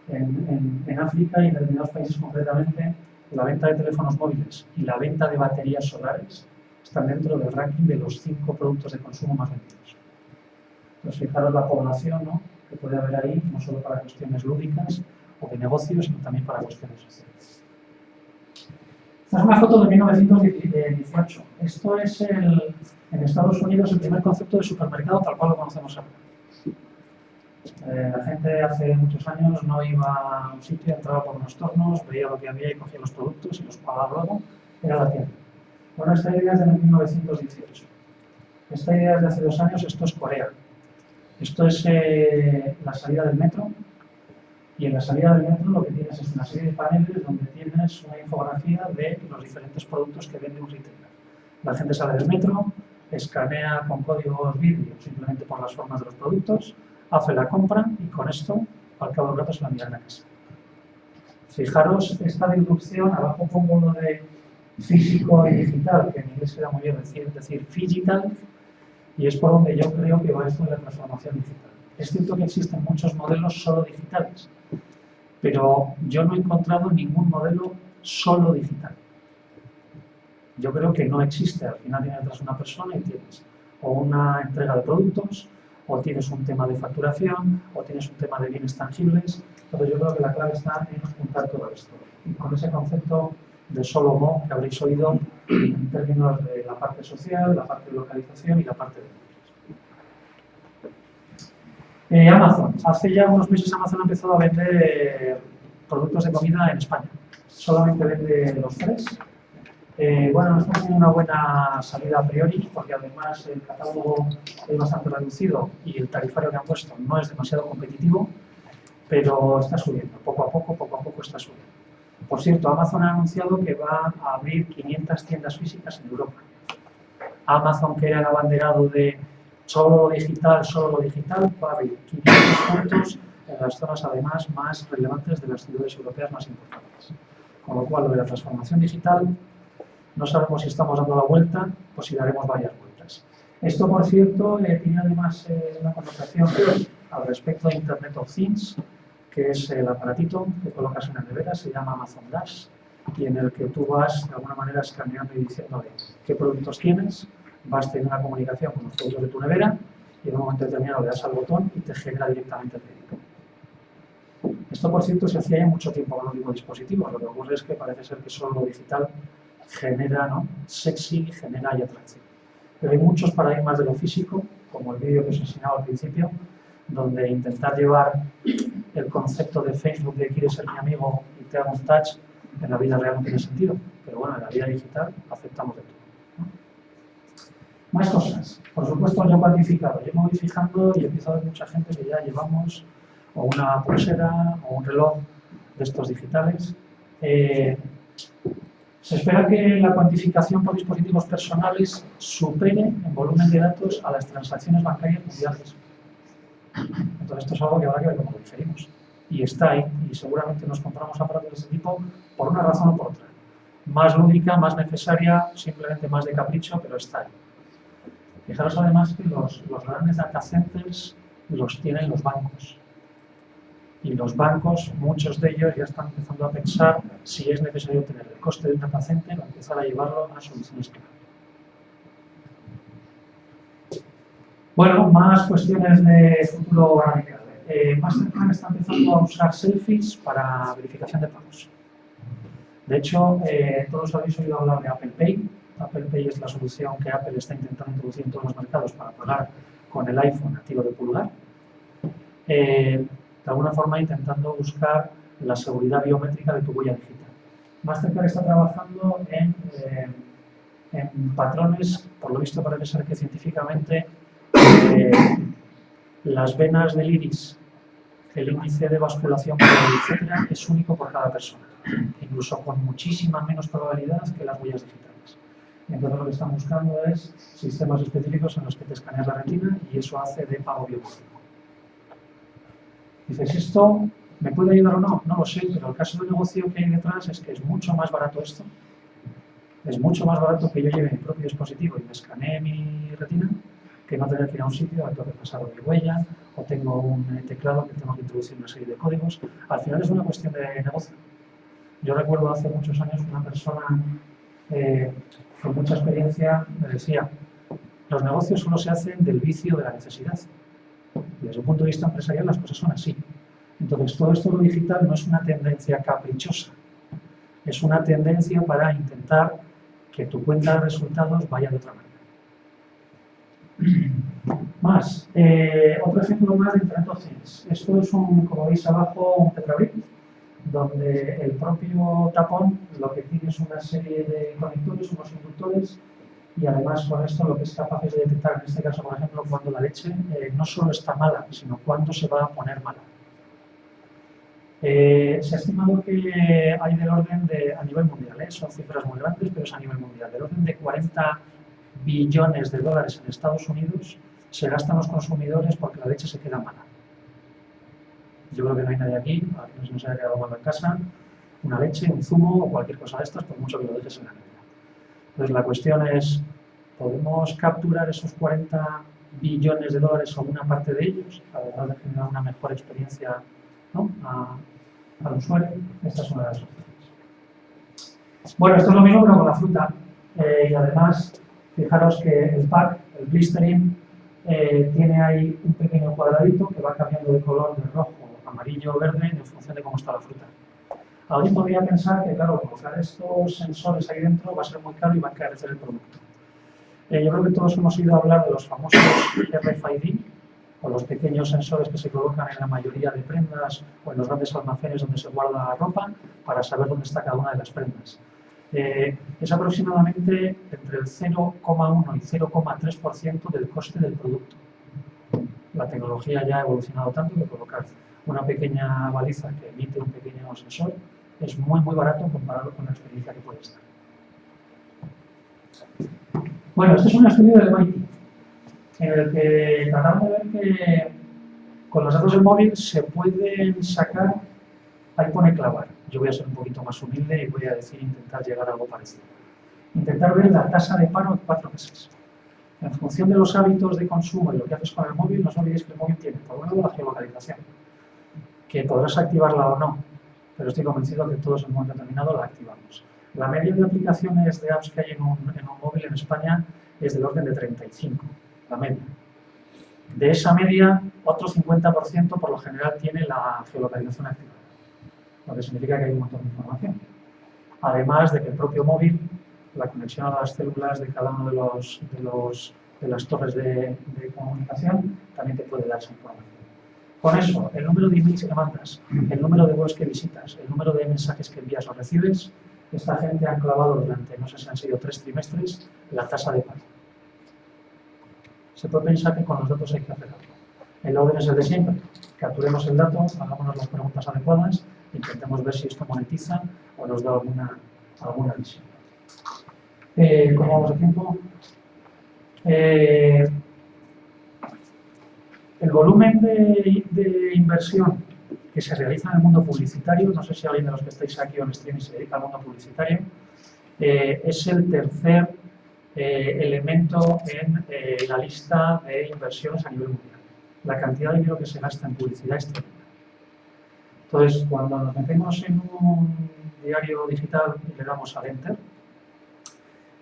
En África y en determinados países concretamente, la venta de teléfonos móviles y la venta de baterías solares están dentro del ranking de los 5 productos de consumo más vendidos. Entonces, fijaros la población, ¿no?, que puede haber ahí, no solo para cuestiones lúdicas o de negocios, sino también para cuestiones sociales. Esta es una foto de 1918. Esto es en Estados Unidos el primer concepto de supermercado tal cual lo conocemos ahora. La gente hace muchos años no iba a un sitio, entraba por unos tornos, veía lo que había y cogía los productos y los pagaba luego, era la tienda. Bueno, esta idea es de 1918. Esta idea es de hace 2 años, esto es Corea. Esto es la salida del metro, y en la salida del metro lo que tienes es una serie de paneles donde tienes una infografía de los diferentes productos que vende un retailer. La gente sale del metro, escanea con códigos vídeo simplemente por las formas de los productos, hace la compra y con esto, al cabo del rato, se la envían a casa. Fijaros esta disrupción, abajo pongo uno de físico y digital, que en inglés queda muy bien decir digital, y es por donde yo creo que va esto de la transformación digital. Es cierto que existen muchos modelos solo digitales, pero yo no he encontrado ningún modelo solo digital. Yo creo que no existe. Al final tienes detrás una persona y tienes o una entrega de productos, o tienes un tema de facturación, o tienes un tema de bienes tangibles. Entonces yo creo que la clave está en juntar todo esto. Y con ese concepto de solo mo que habréis oído en términos de la parte social, la parte de localización y la parte de Amazon. Hace ya unos meses Amazon ha empezado a vender productos de comida en España. Solamente vende los 3. Bueno, no está teniendo una buena salida a priori, porque además el catálogo es bastante reducido y el tarifario que han puesto no es demasiado competitivo, pero está subiendo, poco a poco está subiendo. Por cierto, Amazon ha anunciado que va a abrir 500 tiendas físicas en Europa. Amazon, que era el abanderado de solo lo digital, va a abrir 500 puntos en las zonas además más relevantes de las ciudades europeas más importantes. Con lo cual, lo de la transformación digital, no sabemos si estamos dando la vuelta o si daremos varias vueltas. Esto, por cierto, tiene además una connotación al respecto de Internet of Things, que es el aparatito que colocas en la nevera, se llama Amazon Dash, y en el que tú vas de alguna manera escaneando y diciéndole qué productos tienes, vas teniendo una comunicación con los productos de tu nevera y en un momento determinado le das al botón y te genera directamente el pedido. Esto, por cierto, se hacía ya mucho tiempo con los mismos dispositivos. Lo que ocurre es que parece ser que solo lo digital genera, ¿no?, sexy, genera y atracción. Pero hay muchos paradigmas de lo físico, como el vídeo que os enseñaba al principio, donde intentar llevar el concepto de Facebook de quieres ser mi amigo y te hago un touch, en la vida real no tiene sentido, pero bueno, en la vida digital aceptamos de todo, ¿no? Más cosas. Por supuesto, yo he cuantificado. Yo me voy fijando y empiezo a ver mucha gente que ya llevamos o una pulsera o un reloj de estos digitales. Se espera que la cuantificación por dispositivos personales supere en volumen de datos a las transacciones bancarias mundiales. Entonces, esto es algo que habrá que ver cómo lo diferimos. Y está ahí, y seguramente nos compramos aparatos de este tipo por una razón o por otra. Más lúdica, más necesaria, simplemente más de capricho, pero está ahí. Fijaros además que los grandes data centers los tienen los bancos. Y los bancos, muchos de ellos ya están empezando a pensar si es necesario tener el coste de un data center o empezar a llevarlo a soluciones cloud. Bueno, más cuestiones de futuro radical. Mastercard está empezando a usar selfies para verificación de pagos. De hecho, todos habéis oído hablar de Apple Pay. Apple Pay es la solución que Apple está intentando introducir en todos los mercados para pagar con el iPhone activo de pulgar. De alguna forma intentando buscar la seguridad biométrica de tu huella digital. Mastercard está trabajando en patrones, por lo visto parece ser que científicamente las venas del iris, el índice de basculación, etcétera, es único por cada persona, incluso con muchísima menos probabilidad que las huellas digitales. Entonces lo que están buscando es sistemas específicos en los que te escaneas la retina y eso hace de pago biométrico. Dices, ¿esto me puede ayudar o no? No lo sé, pero el caso del negocio que hay detrás es que es mucho más barato esto. Es mucho más barato que yo lleve mi propio dispositivo y me escanee mi retina que no tener que ir a un sitio al que tengo que pasar mi huella o tengo un teclado que tengo que introducir una serie de códigos. Al final es una cuestión de negocio. Yo recuerdo hace muchos años una persona con mucha experiencia me decía, los negocios solo se hacen del vicio de la necesidad. Y desde un punto de vista empresarial las cosas son así. Entonces todo esto de lo digital no es una tendencia caprichosa, es una tendencia para intentar que tu cuenta de resultados vaya de otra manera. Más, otro ejemplo más de Internet of Things. Esto es, como veis abajo, un tetrabrick, donde el propio tapón lo que tiene es una serie de conectores, unos inductores, y además con esto lo que es capaz es de detectar, en este caso, por ejemplo, cuando la leche no solo está mala, sino cuándo se va a poner mala. Se ha estimado que hay del orden de, a nivel mundial, son cifras muy grandes, pero es a nivel mundial, del orden de 40 billones de dólares en Estados Unidos se gastan los consumidores porque la leche se queda mala. Yo creo que no hay nadie aquí, a quien no se nos haya quedado malo en casa, una leche, un zumo o cualquier cosa de estas, por mucho que lo dejes en la nevera. Entonces la cuestión es, ¿podemos capturar esos 40 billones de dólares o una parte de ellos, además de generar una mejor experiencia, ¿no?, al usuario? Esta es una de las opciones. Bueno, esto es lo mismo pero con la fruta. Y además, fijaros que el pack, el blistering, tiene ahí un pequeño cuadradito que va cambiando de color de rojo, amarillo o verde en función de cómo está la fruta. Alguien podría pensar que, claro, colocar estos sensores ahí dentro va a ser muy caro y va a encarecer el producto. Yo creo que todos hemos oído hablar de los famosos RFID, o los pequeños sensores que se colocan en la mayoría de prendas o en los grandes almacenes donde se guarda la ropa para saber dónde está cada una de las prendas. Es aproximadamente entre el 0,1 y 0,3% del coste del producto. La tecnología ya ha evolucionado tanto que colocar una pequeña baliza que emite un pequeño sensor es muy barato comparado con la experiencia que puede estar. Bueno, este es un estudio del MIT en el que tratamos de ver que con los datos del móvil se pueden sacar, ahí pone clavar. Yo voy a ser un poquito más humilde y voy a decir intentar llegar a algo parecido. Intentar ver la tasa de paro en 4 meses. En función de los hábitos de consumo y lo que haces con el móvil, no os olvidéis que el móvil tiene, por un lado, la geolocalización, que podrás activarla o no, pero estoy convencido que todos en un momento determinado la activamos. La media de aplicaciones de apps que hay en un móvil en España es del orden de 35, la media. De esa media, otro 50% por lo general tiene la geolocalización activada, lo que significa que hay un montón de información. Además de que el propio móvil, la conexión a las células de cada uno de las torres de comunicación, también te puede dar esa información. Con eso, el número de emails que mandas, el número de webs que visitas, el número de mensajes que envías o recibes, esta gente ha clavado durante, no sé si han sido 3 trimestres, la tasa de pago. Se puede pensar que con los datos hay que hacer algo. El orden es el de siempre. Capturemos el dato, hagámonos las preguntas adecuadas, intentemos ver si esto monetiza o nos da alguna visión. ¿Cómo vamos de tiempo? El volumen de inversión que se realiza en el mundo publicitario, no sé si alguien de los que estáis aquí en streaming se dedica al mundo publicitario, es el tercer elemento en la lista de inversiones a nivel mundial. La cantidad de dinero que se gasta en publicidad es tremenda. Entonces, cuando nos metemos en un diario digital y le damos al Enter,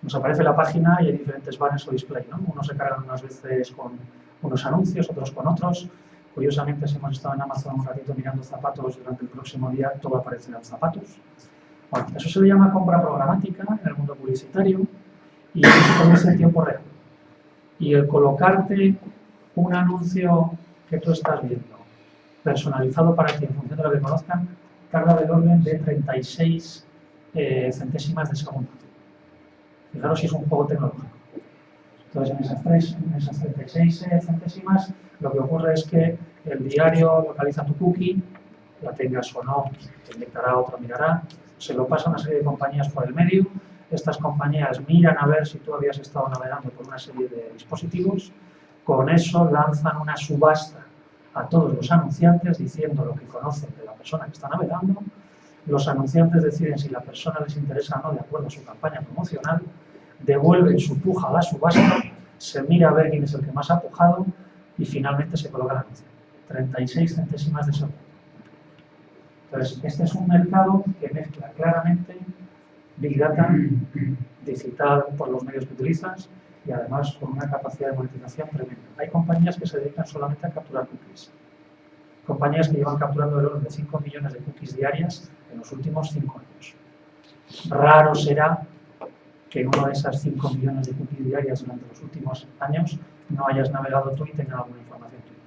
nos aparece la página y hay diferentes banners o display, ¿no? Unos se cargan unas veces con unos anuncios, otros con otros. Curiosamente, si hemos estado en Amazon un ratito mirando zapatos, durante el próximo día todo aparecerán zapatos. Bueno, eso se le llama compra programática en el mundo publicitario y eso se produce en tiempo real. Y el colocarte un anuncio que tú estás viendo, personalizado para ti en función de lo que conozcan, tarda del orden de 36 centésimas de segundo. Fijaros si es un juego tecnológico. Entonces, en esas 36 centésimas, lo que ocurre es que el diario localiza tu cookie, la tengas o no, te inyectará, otro mirará, se lo pasa a una serie de compañías por el medio, estas compañías miran a ver si tú habías estado navegando por una serie de dispositivos, con eso lanzan una subasta a todos los anunciantes diciendo lo que conocen de la persona que está navegando. Los anunciantes deciden si la persona les interesa o no de acuerdo a su campaña promocional, devuelven su puja a la subasta, se mira a ver quién es el que más ha pujado y finalmente se coloca el anuncio. 36 centésimas de segundo. Entonces, este es un mercado que mezcla claramente Big Data, digital por los medios que utilizas y además con una capacidad de monetización tremenda. Hay compañías que se dedican solamente a capturar cookies. Compañías que llevan capturando el orden de 5 millones de cookies diarias en los últimos 5 años. Raro será que en una de esas 5 millones de cookies diarias durante los últimos años no hayas navegado tú y tengas alguna información tuya.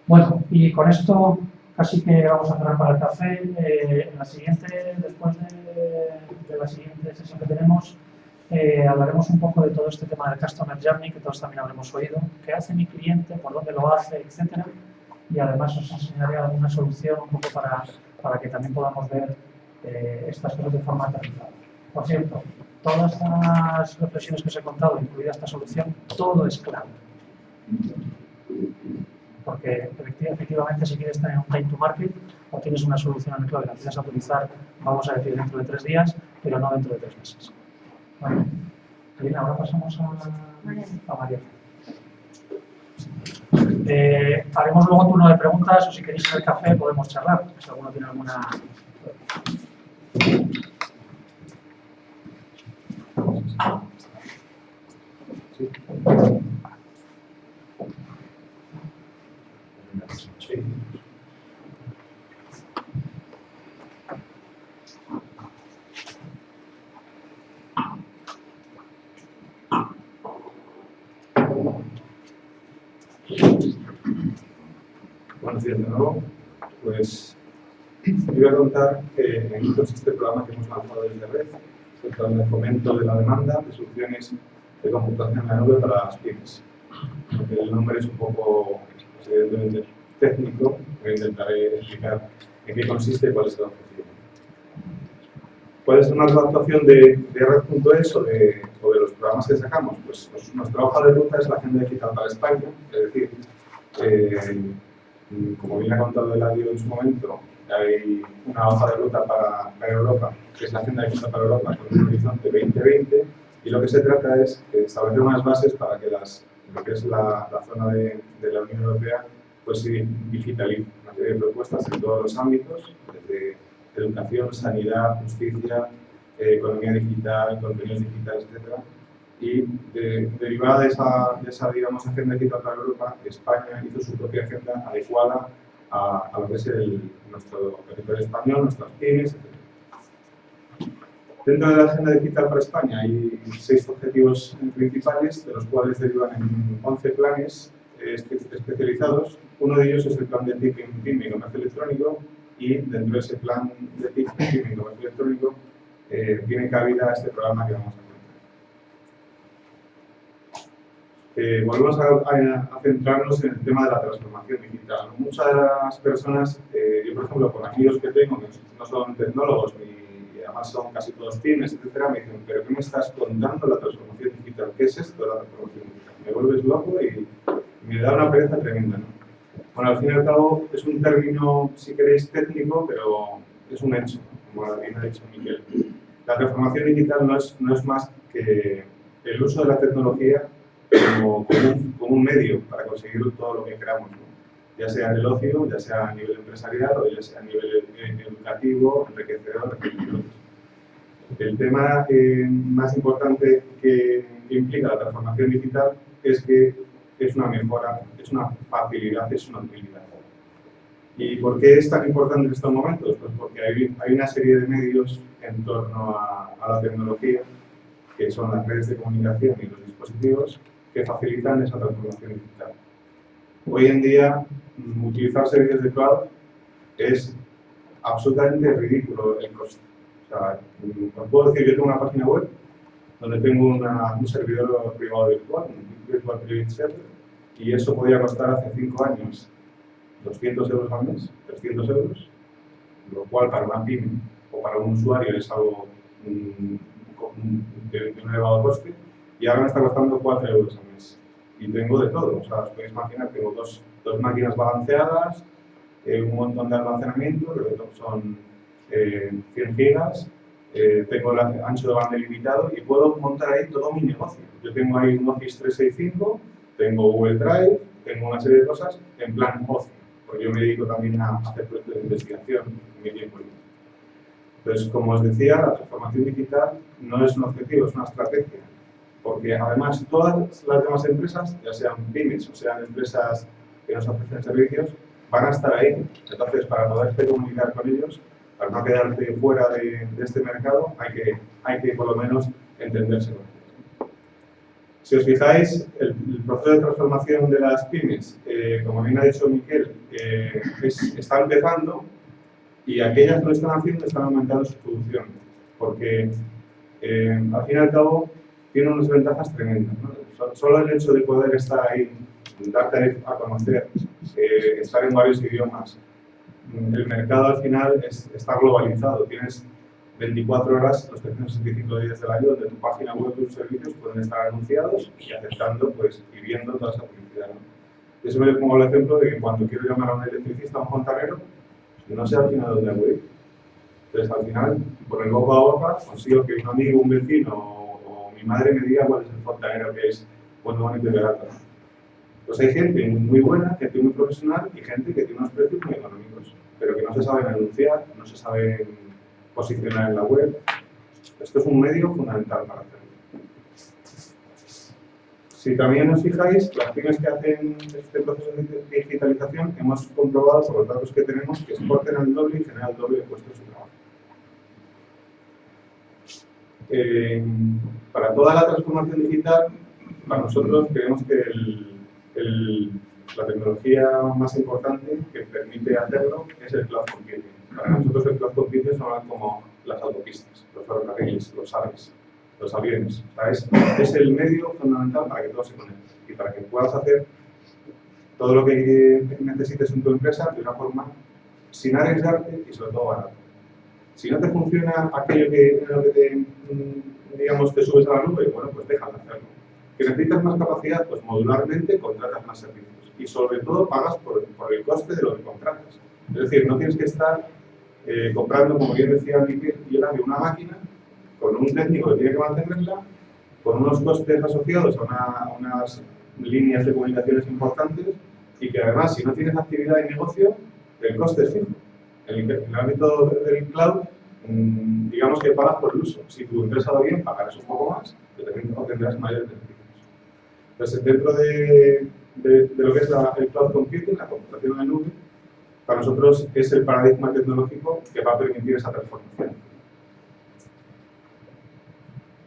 Bueno, y con esto casi que vamos a cerrar para el café. En la siguiente, después de la siguiente sesión que tenemos, hablaremos un poco de todo este tema del Customer Journey, que todos también habremos oído. ¿Qué hace mi cliente? ¿Por dónde lo hace? Etcétera. Y además os enseñaré alguna solución un poco para que también podamos ver estas cosas de forma aterrizada. Por cierto, todas las reflexiones que os he contado, incluida esta solución, todo es clave. Porque efectivamente si quieres tener un time to market o tienes una solución en el cloud y la quieres utilizar, vamos a decir dentro de 3 días, pero no dentro de 3 meses. Vale. Bien, ahora pasamos a María. Haremos luego turno de preguntas o si queréis el café podemos charlar, si alguno tiene alguna... Sí. Sí. Buenos días de nuevo. Pues os voy a contar que en ITOS este programa que hemos lanzado desde Red, el programa de fomento de la demanda de soluciones de computación en la nube para las pymes. Porque el nombre es un poco, evidentemente, técnico, pero intentaré explicar en qué consiste y cuál es el objetivo. ¿Cuál es la actuación de Red.es o de los programas que sacamos? Pues nuestra hoja de ruta es la Agenda Digital para España, es decir, como bien ha contado Eladio en su momento, hay una hoja de ruta para Europa, que es la Agenda Digital para Europa, con un horizonte 2020, y lo que se trata es establecer unas bases para que lo que es la zona de la Unión Europea pues se digitalice. Una serie de propuestas en todos los ámbitos, desde educación, sanidad, justicia, economía digital, contenidos digitales, etc. Y derivada de esa digamos, agenda digital para Europa, España hizo su propia agenda adecuada a lo que es nuestro territorio español, nuestras pymes, etc. Dentro de la agenda digital para España hay 6 objetivos principales, de los cuales derivan en 11 planes especializados. Uno de ellos es el plan de TIC en PYME y comercio electrónico, y dentro de ese plan de TIC en PYME y comercio electrónico tiene cabida este programa que vamos a volvemos a centrarnos en el tema de la transformación digital. Muchas personas, yo por ejemplo, con amigos que tengo, que no son tecnólogos y además son casi todos pymes, etcétera, me dicen, ¿pero qué me estás contando la transformación digital? ¿Qué es esto de la transformación digital? Me vuelves loco y me da una pereza tremenda, ¿no? Bueno, al fin y al cabo es un término, si queréis, técnico, pero es un hecho, como bien ha dicho Miguel. La transformación digital no es más que el uso de la tecnología como un medio para conseguir todo lo que queramos, ¿no? Ya sea en el ocio, ya sea a nivel empresarial o ya sea a nivel educativo, enriquecedor, etc. El tema más importante que implica la transformación digital es que es una mejora, es una facilidad, es una utilidad. ¿Y por qué es tan importante en estos momentos? Pues porque hay una serie de medios en torno a la tecnología, que son las redes de comunicación y los dispositivos, que facilitan esa transformación digital. Hoy en día, utilizar servicios de cloud es absolutamente ridículo el coste. O sea, os puedo decir, yo tengo una página web donde tengo un servidor privado virtual, un Virtual Private Server, y eso podía costar hace 5 años 200 euros al mes, 300 euros, lo cual para una pyme o para un usuario es algo de un elevado coste, y ahora me está costando 4 euros al mes. Y tengo de todo, o sea, os podéis imaginar, tengo dos máquinas balanceadas, un montón de almacenamiento, que son 100 gigas, tengo el ancho de banda ilimitado y puedo montar ahí todo mi negocio. Yo tengo ahí un Office 365, tengo Google Drive, tengo una serie de cosas en plan ocio, porque yo me dedico también a hacer proyectos de investigación en mi tiempo libre. Entonces, como os decía, la transformación digital no es un objetivo, es una estrategia, porque además todas las demás empresas, ya sean pymes o sean empresas que nos ofrecen servicios, van a estar ahí. Entonces, para poderte comunicar con ellos, para no quedarte fuera de este mercado, hay que por lo menos entenderse con ellos. Si os fijáis, el proceso de transformación de las pymes, como bien ha dicho Miquel, está empezando, y aquellas que lo están haciendo están aumentando su producción, porque al fin y al cabo tiene unas ventajas tremendas, ¿no? Solo el hecho de poder estar ahí, darte a conocer, estar en varios idiomas. El mercado al final está globalizado, tienes 24 horas, los 365 días del año, donde tu página web y tus servicios pueden estar anunciados y aceptando pues, y viendo toda esa publicidad, ¿no? Eso me le pongo el ejemplo de que cuando quiero llamar a un electricista, a un fontanero, no sé al final dónde acudir. Entonces, al final, por el boca a boca, consigo que un amigo, un vecino o mi madre me diga cuál es el fontanero que es bueno, bonito y barato. Pues hay gente muy buena, gente muy profesional y gente que tiene unos precios muy económicos, pero que no se saben anunciar, no se saben posicionar en la web. Esto es un medio fundamental para hacerlo. Si también os fijáis, las pymes que hacen este proceso de digitalización, hemos comprobado por los datos que tenemos que exportan el doble y generan el doble de puestos de trabajo. Para toda la transformación digital, para nosotros creemos que la tecnología más importante que permite hacerlo es el cloud computing. Para nosotros el cloud computing son como las autopistas, los ferrocarriles, los aves, los aviones. O sea, es el medio fundamental para que todo se conecte y para que puedas hacer todo lo que necesites en tu empresa de una forma sin arriesgarte y sobre todo barato. Si no te funciona aquello en lo que digamos, te subes a la nube, bueno, pues deja de hacerlo. ¿Que necesitas más capacidad? Pues modularmente contratas más servicios. Y sobre todo pagas por el coste de lo que contratas. Es decir, no tienes que estar comprando, como bien decía Miquel y Eladio, una máquina con un técnico que tiene que mantenerla, con unos costes asociados a unas líneas de comunicaciones importantes y que además, si no tienes actividad y negocio, el coste es fijo. En el ámbito del cloud, digamos que pagas por el uso. Si tu empresa va bien, pagarás un poco más, pero también obtendrás mayores beneficios. Entonces, dentro de lo que es el cloud computing, la computación en la nube, para nosotros es el paradigma tecnológico que va a permitir esa transformación.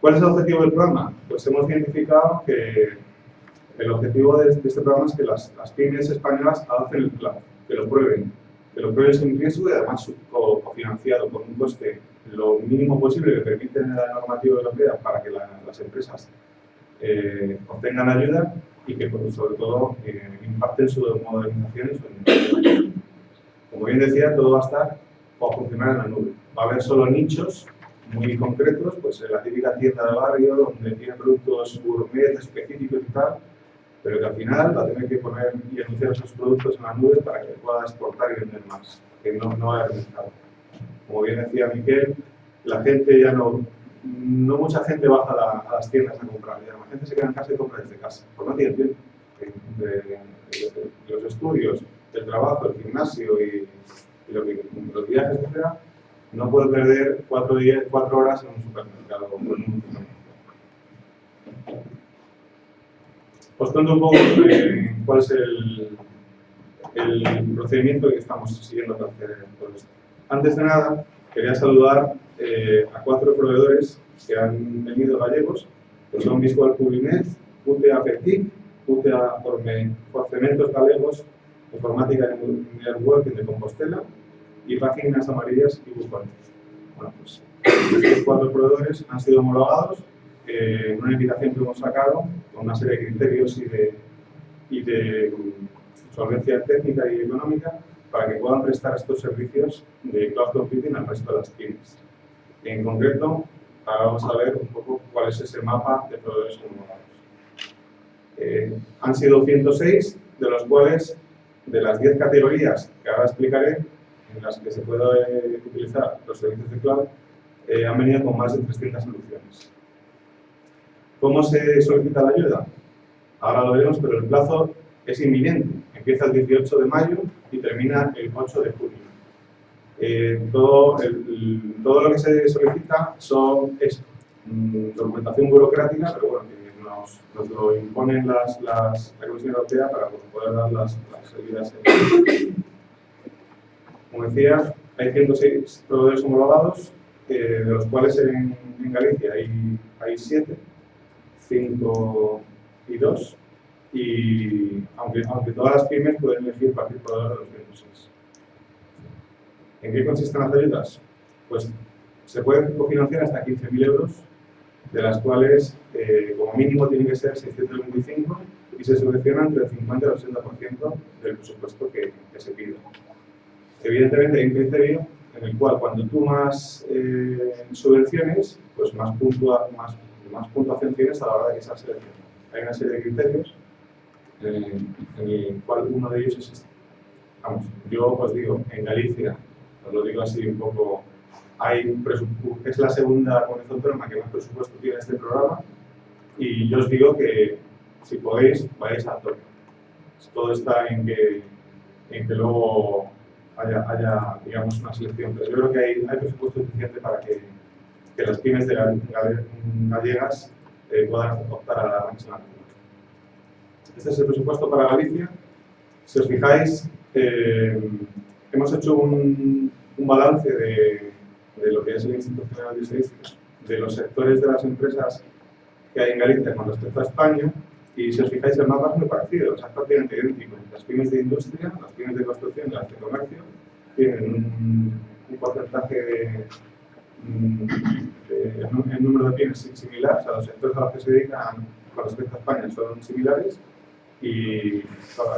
¿Cuál es el objetivo del programa? Pues hemos identificado que el objetivo de este programa es que las pymes españolas adopten el cloud, que lo prueben sin riesgo y además cofinanciado con un coste lo mínimo posible que permite la normativa europea para que las empresas obtengan ayuda y que sobre todo impacten su modernización y su innovación. Como bien decía, todo va a estar o a funcionar en la nube. Va a haber solo nichos muy concretos, pues en la típica tienda de barrio donde tiene productos gourmet específicos y tal, pero que al final va a tener que poner y anunciar esos productos en la nube para que pueda exportar y vender más, que no va a haber mercado. Como bien decía Miquel, la gente ya no mucha gente baja a las tiendas a comprar, ya la gente se queda en casa y compra desde casa, pues no tiene tiempo. De los estudios, del trabajo, el gimnasio y los viajes, etc., no puede perder 4 horas en un supermercado o en un supermercado. Os cuento un poco cuál es el procedimiento que estamos siguiendo para hacer todo esto. Antes de nada, quería saludar a 4 proveedores que han venido gallegos, que son Visual Publinet, UTA Petit, UTA Forcementos Galegos, Informática y Networking de Compostela y Páginas Amarillas y Bucón. Bueno, pues estos 4 proveedores han sido homologados en una invitación que hemos sacado con una serie de criterios y de solvencia técnica y económica para que puedan prestar estos servicios de cloud computing al resto de las pymes. En concreto, ahora vamos a ver un poco cuál es ese mapa de proveedores homologados. Han sido 106, de los cuales, de las 10 categorías que ahora explicaré, en las que se puede utilizar los servicios de cloud, han venido con más de 300 soluciones. ¿Cómo se solicita la ayuda? Ahora lo veremos, pero el plazo es inminente. Empieza el 18 de mayo y termina el 8 de junio. Todo lo que se solicita es documentación burocrática, pero bueno, que nos lo imponen la Comisión Europea para poder dar las seguidas. Como decía, hay 106 proveedores homologados, de los cuales en Galicia hay 7, 5 y 2, y aunque todas las pymes pueden elegir cualquier proveedor de los 106. ¿En qué consisten las ayudas? Pues se puede cofinanciar hasta 15.000 euros, de las cuales como mínimo tiene que ser 625 y se subvenciona entre el 50 y el 80% del presupuesto que se pide. Evidentemente hay un criterio en el cual cuando tú más subvenciones, pues más puntuación tienes a la hora de que esa selección. Hay una serie de criterios en el cual uno de ellos es este. Vamos, yo os digo, en Galicia, os lo digo así un poco, es la segunda comunidad autónoma que más presupuesto tiene este programa y yo os digo que si podéis, vais a tope. Todo está en que luego haya digamos, una selección, pero yo creo que hay presupuesto suficiente para que las pymes gallegas puedan optar a la máxima. Este es el presupuesto para Galicia. Si os fijáis, hemos hecho un balance de lo que es el Instituto General de Estadística, de los sectores de las empresas que hay en Galicia con respecto a España, y si os fijáis el mapa es muy parecido, es prácticamente idéntico. Las pymes de industria, las pymes de construcción y las de comercio tienen un porcentaje el número de pymes similar, o sea, los sectores a los que se dedican con respecto a España son similares, y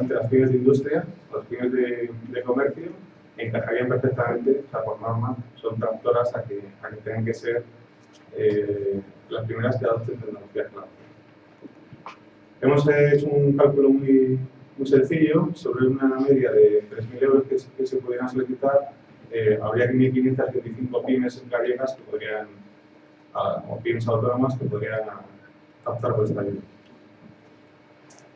entre las pymes de industria, las pymes de comercio encajarían perfectamente, o sea, por norma, son tractoras a que tengan que ser las primeras que adopten tecnología cloud. Hemos hecho un cálculo muy muy sencillo, sobre una media de 3.000 euros que se pudieran solicitar, habría 1.525 pymes gallegas que podrían, o pymes autónomas que podrían optar por esta ayuda.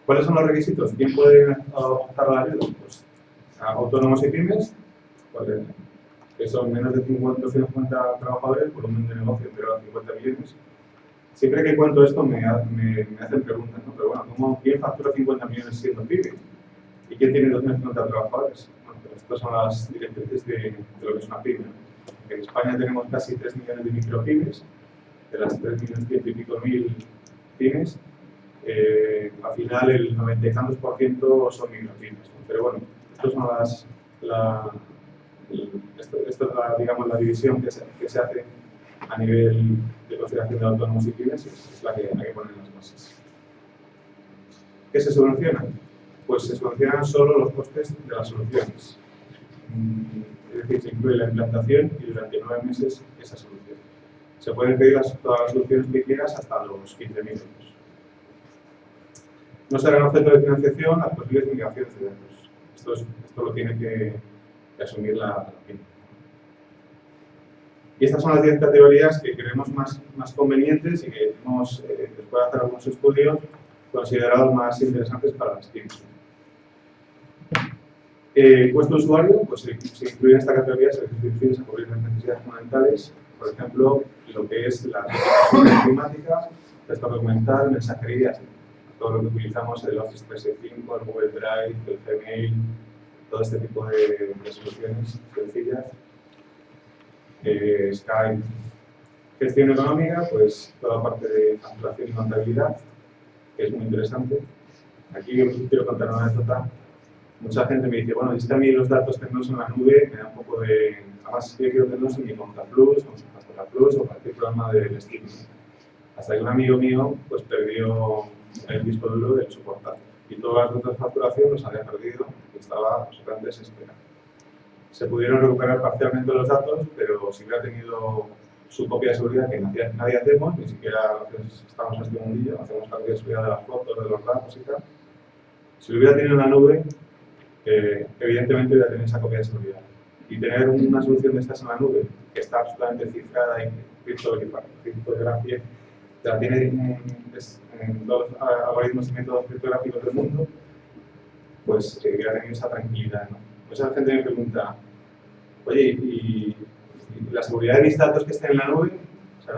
¿Cuáles son los requisitos? ¿Quién puede optar a la ayuda? Pues autónomos y pymes, que son menos de 250 trabajadores, volumen de negocio entre 50 millones. Siempre que cuento esto me hacen preguntas, ¿no? Pero bueno, ¿quién factura 50 millones siendo pyme? ¿Y quién tiene 250 trabajadores? Bueno, pues estas son las directrices de lo que es una pyme. En España tenemos casi 3 millones de micropymes, de las 3.100.000 y pico pymes. Al final el 90 y tantos % son micropymes, ¿no? Pero bueno, estas son esto es digamos, la división que se hace a nivel de consideración de autónomos y pymes, es la que ponen las bases. ¿Qué se subvenciona? Pues se subvencionan solo los costes de las soluciones. Es decir, se incluye la implantación y durante 9 meses esa solución. Se pueden pedir todas las soluciones que quieras hasta los 15.000 euros. No serán objeto de financiación las posibles migraciones de datos. Esto lo tiene que asumir la pyme. Y estas son las 10 categorías que creemos más convenientes y que hemos, después de hacer algunos estudios, considerados más interesantes para las pymes. Costo de usuario, pues se incluye en esta categoría servicios a cubrir las necesidades fundamentales, por ejemplo, lo que es la aplicación climática, texto documental, mensajería, todo lo que utilizamos el Office 365, el Google Drive, el Gmail, todo este tipo de soluciones sencillas. Skype. Gestión económica, pues toda parte de facturación y contabilidad, que es muy interesante. Aquí os quiero contar una anécdota. Mucha gente me dice, bueno, es que a mí los datos tenerlos en la nube me da un poco de... Además, yo quiero tenerlos en mi ContaPlus, con ContaPlus o cualquier programa del estilo. Hasta que un amigo mío pues perdió el disco duro de su portátil. Y todas las notas de facturación los había perdido y estaba absolutamente desesperado. Se pudieron recuperar parcialmente los datos, pero si hubiera tenido su copia de seguridad, que nadie hacemos, ni siquiera estamos en este mundillo, hacemos copia de seguridad de las fotos, de los datos y tal. Si lo hubiera tenido en la nube, evidentemente hubiera tenido esa copia de seguridad. Y tener una solución de estas en la nube, que está absolutamente cifrada y criptografía, la tiene en todos los algoritmos y métodos criptográficos del mundo, pues hubiera tenido esa tranquilidad, ¿no? Pues la gente me pregunta, oye, ¿y la seguridad de mis datos que estén en la nube? O sea,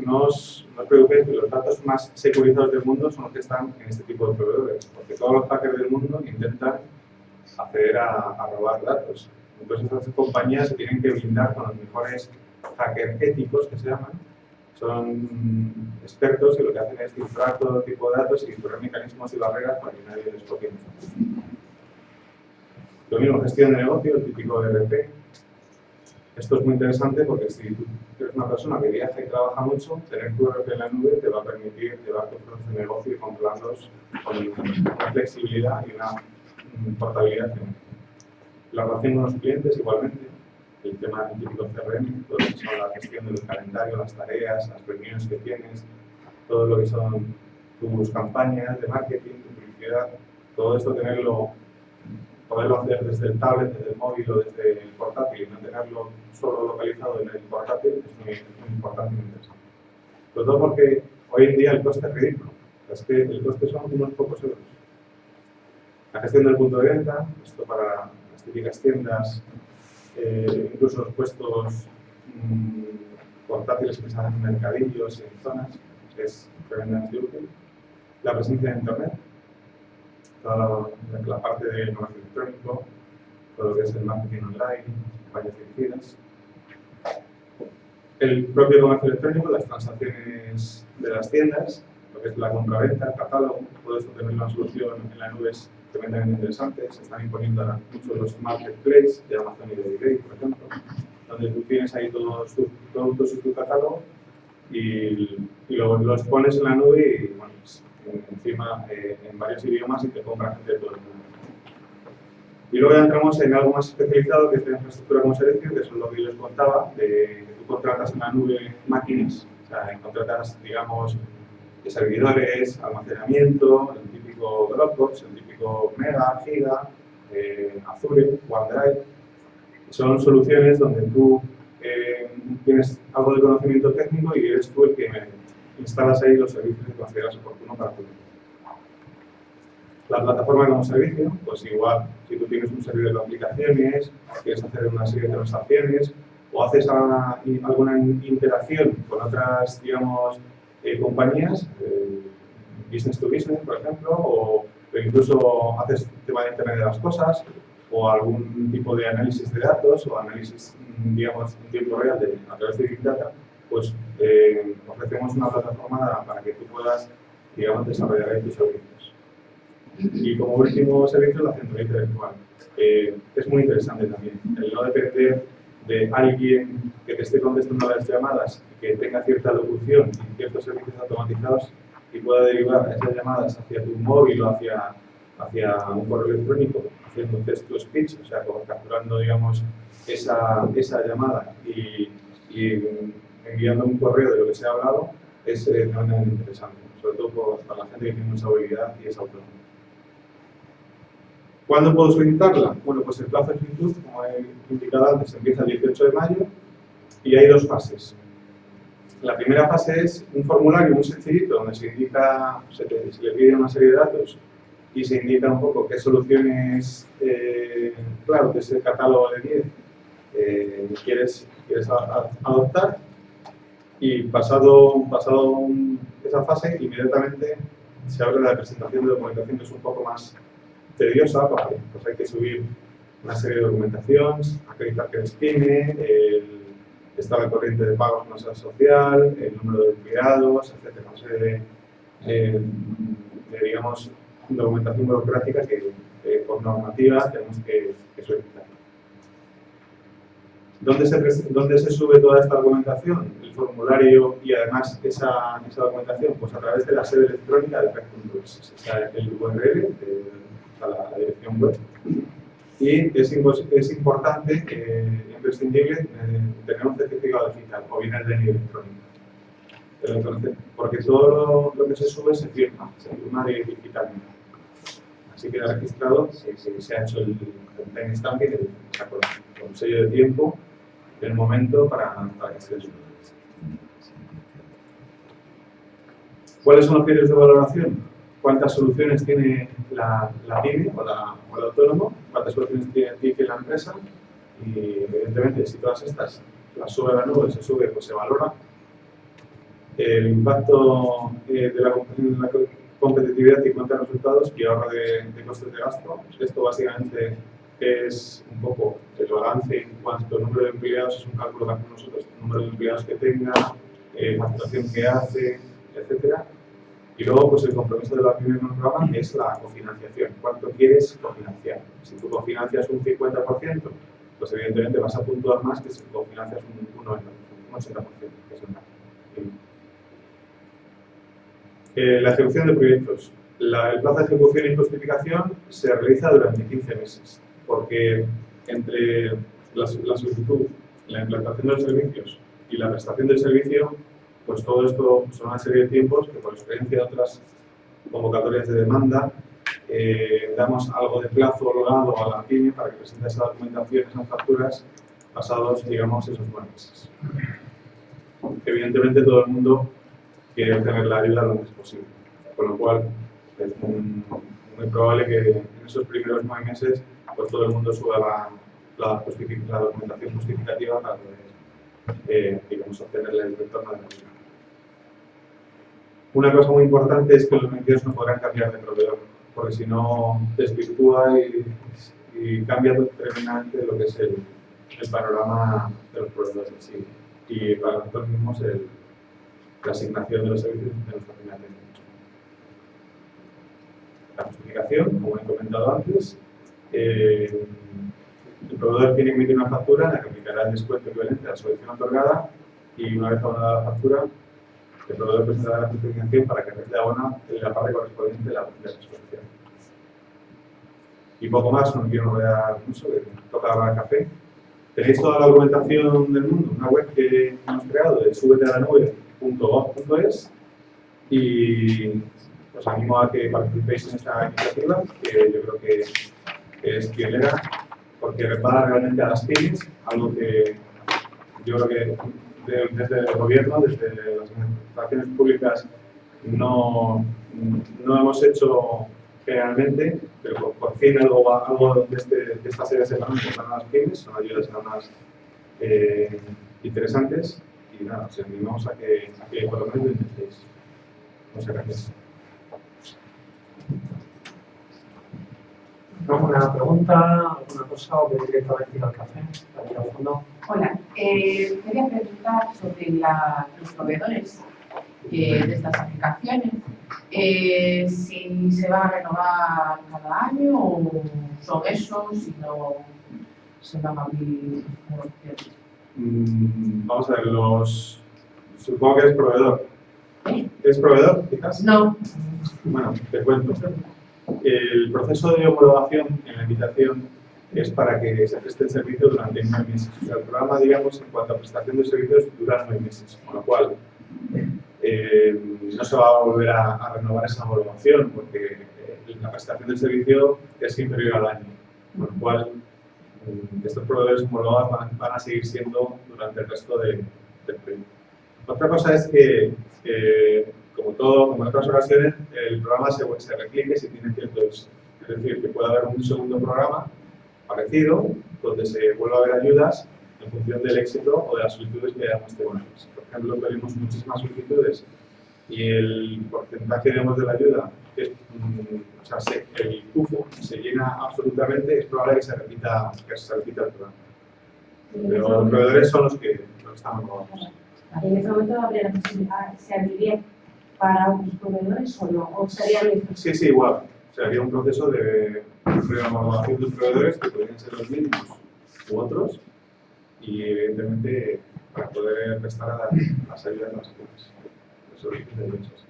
no os preocupéis que los datos más securizados del mundo son los que están en este tipo de proveedores, porque todos los hackers del mundo intentan acceder a robar datos. Entonces, estas compañías se tienen que blindar con los mejores hackers éticos, que se llaman. Son expertos que lo que hacen es cifrar todo tipo de datos y poner mecanismos y barreras para que nadie les copie. Lo mismo, gestión de negocio, el típico ERP. Esto es muy interesante porque si tú eres una persona que viaja y trabaja mucho, tener tu ERP en la nube te va a permitir llevar tus procesos de negocio y controlarlos con una flexibilidad y una portabilidad. La relación con los clientes, igualmente, el tema del típico CRM, todo lo que son la gestión del calendario, las tareas, las reuniones que tienes, todo lo que son tus campañas de marketing, tu publicidad, todo esto poderlo hacer desde el tablet, desde el móvil o desde el portátil y no tenerlo solo localizado en el portátil es muy importante y muy interesante. Sobre todo porque hoy en día el coste es ridículo. Es que el coste son unos pocos euros. La gestión del punto de venta, esto para las típicas tiendas, incluso los puestos portátiles que se hacen en mercadillos y en zonas, es tremendamente útil. La presencia de Internet, toda la parte de comercio electrónico, todo lo que es el marketing online, campañas dirigidas. El propio comercio electrónico, las transacciones de las tiendas, lo que es la compra-venta, el catálogo, todo esto tener una solución en la nube es tremendamente interesante. Se están imponiendo ahora muchos los marketplaces de Amazon y de eBay, por ejemplo, donde tú tienes ahí todos tus productos y tu catálogo y los pones en la nube y bueno, pues, encima en varios idiomas y te compra gente de todo el mundo. Y luego ya entramos en algo más especializado, que es la infraestructura como servicio, que es lo que yo les contaba, de tú contratas en la nube máquinas, o sea, contratas, digamos, servidores, almacenamiento, el típico Dropbox, el típico típico Mega, Giga, Azure, OneDrive. Son soluciones donde tú tienes algo de conocimiento técnico y eres tú el que instalas ahí los servicios que consideras oportuno para tu negocio. La plataforma como servicio, pues igual, si tú tienes un servidor de aplicaciones, quieres hacer una serie de transacciones o haces alguna interacción con otras, digamos, compañías, business to business, por ejemplo, o incluso haces tema de Internet de las cosas, o algún tipo de análisis de datos, o análisis, digamos, en tiempo real a través de Big Data, pues ofrecemos una plataforma para que tú puedas, digamos, desarrollar ahí tus servicios. Y como último servicio, la centralidad intelectual. Es muy interesante también, el no depender de alguien que te esté contestando a las llamadas y que tenga cierta locución y ciertos servicios automatizados y pueda derivar esas llamadas hacia tu móvil o hacia un correo electrónico, haciendo text to speech, o sea, capturando, digamos, esa llamada y enviando un correo de lo que se ha hablado, es tremendamente interesante, sobre todo para la gente que tiene mucha habilidad y es autónoma. ¿Cuándo puedo solicitarla? Bueno, pues el plazo de solicitud, como he indicado antes, empieza el 18 de mayo y hay dos fases. La primera fase es un formulario muy sencillito donde se indica, se le pide una serie de datos y se indica un poco qué soluciones, claro, de ese catálogo de 10 quieres adoptar, y pasado esa fase, inmediatamente se habla de la presentación de documentación, que es un poco más tediosa, porque pues hay que subir una serie de documentación, acreditar que eres PYME, el estado de corriente de pagos con la seguridad social, el número de empleados, etc. Una serie de digamos, documentación burocrática que por normativa tenemos que solicitar. ¿Dónde se sube toda esta documentación? El formulario y además esa documentación, pues a través de la sede electrónica de Rec.es, o sea, el URL, la dirección web. Y es importante, imprescindible, tener un certificado digital o bien el DNI electrónico. Porque todo lo que se sube se firma digitalmente. Así queda registrado, se ha hecho el timestamping, con sello de tiempo, el momento para que se suba. ¿Cuáles son los criterios de valoración? ¿Cuántas soluciones tiene la PYME o el autónomo? ¿Cuántas soluciones tiene la empresa? Y evidentemente, si todas estas las sube a la nube, se sube, pues se valora. El impacto de la competitividad y cuenta de resultados y ahorro de costes de gasto. Esto básicamente es un poco el balance en cuanto al número de empleados, es un cálculo que hacemos nosotros, el número de empleados que tenga, facturación que hace, etcétera. Y luego, pues el compromiso de la PYME en el programa es la cofinanciación. ¿Cuánto quieres cofinanciar? Si tú cofinancias un 50%, pues evidentemente vas a puntuar más que si cofinancias un 90%, un 80%, que es el máximo. La ejecución de proyectos. El plazo de ejecución y justificación se realiza durante 15 meses, porque entre la solicitud, la implantación de los servicios y la prestación del servicio, pues todo esto son una serie de tiempos que por experiencia de otras convocatorias de demanda damos algo de plazo holgado a la PYME para que presente esa documentación, esas facturas, pasados, digamos, esos 9 meses. Evidentemente todo el mundo quiere obtener la ayuda lo antes posible, con lo cual es muy probable que en esos primeros 9 meses pues todo el mundo suba la documentación justificativa para poder digamos, obtener el retorno de la ayuda. Una cosa muy importante es que los beneficios no podrán cambiar de proveedor, porque si no desvirtúa y cambia tremendamente lo que es el panorama de los proveedores en sí. Y para nosotros mismos la asignación de los servicios de nuestra primera técnica. La justificación, como he comentado antes, el proveedor tiene que emitir una factura en la que aplicará el descuento equivalente a la solución otorgada y una vez abonada la factura, el proveedor presentará la justificación para que reste abona en la parte correspondiente de la solución. Y poco más, no quiero rodear mucho, que toca hablar café. Tenéis toda la documentación del mundo, una web que hemos creado de subetealanube.gov.es y os animo a que participéis en esta iniciativa, que yo creo que es pionera, porque repara realmente a las pymes, algo que yo creo que desde el gobierno, desde las administraciones públicas, no hemos hecho generalmente, pero por fin algo de estas áreas económicas para las pymes, son ayudas además interesantes, y nada, os animamos a que por lo menos lo intentéis. Muchas gracias. ¿Alguna pregunta, alguna cosa o que directamente ir al café? Ahí al fondo. Hola, quería preguntar sobre los proveedores de estas aplicaciones. Si se va a renovar cada año o son esos y no se van a abrir nuevos opciones. Vamos a ver, supongo que eres proveedor. ¿Eres proveedor, quizás? No. Bueno, te cuento. El proceso de homologación en la invitación es para que se preste el servicio durante 9 meses. O sea, el programa, digamos, en cuanto a prestación de servicios, dura 9 meses, con lo cual no se va a volver a renovar esa homologación porque la prestación del servicio es inferior al año, con lo cual estos proveedores homologados van a seguir siendo durante el resto del proyecto. Otra cosa es que como en otras ocasiones, el programa se replique si tiene cierto éxito. Es decir, que puede haber un segundo programa parecido, donde se vuelva a ver ayudas en función del éxito o de las solicitudes que hayamos tenido. Por ejemplo, tenemos muchísimas solicitudes y el porcentaje, digamos, de la ayuda, o sea, el cupo se llena absolutamente, es probable que se repita el programa. Pero los proveedores son los que están homologados. ¿En ese momento habría la posibilidad, se abriría para otros proveedores o no? ¿O sería lo mismo? Sí, igual. O sea, habría un proceso de homologación de proveedores que podrían ser los mismos u otros y, evidentemente, para poder prestar a las ayudas de las pymes. Eso es de derechos.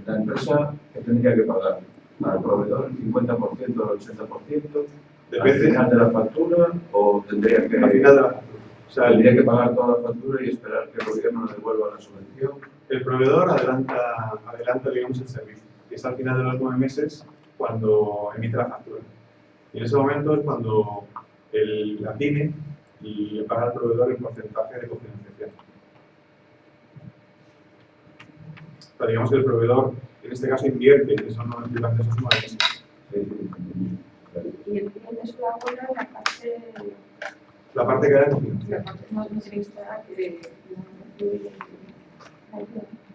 La empresa que tendría que pagar al proveedor el 50% o el 80%, depende al final de la factura, o tendría que, al final de la factura. O sea, tendría que pagar toda la factura y esperar que el gobierno le devuelva la subvención. El proveedor adelanta, digamos, el servicio. Y es al final de los 9 meses cuando emite la factura. Y en ese momento es cuando la pyme le paga al proveedor el porcentaje de cofinanciación. O sea, digamos que el proveedor, en este caso, invierte, que son durante esos 9 meses. Y el cliente se la abuela en la parte... La parte que era cofinanciación. No se le instala que...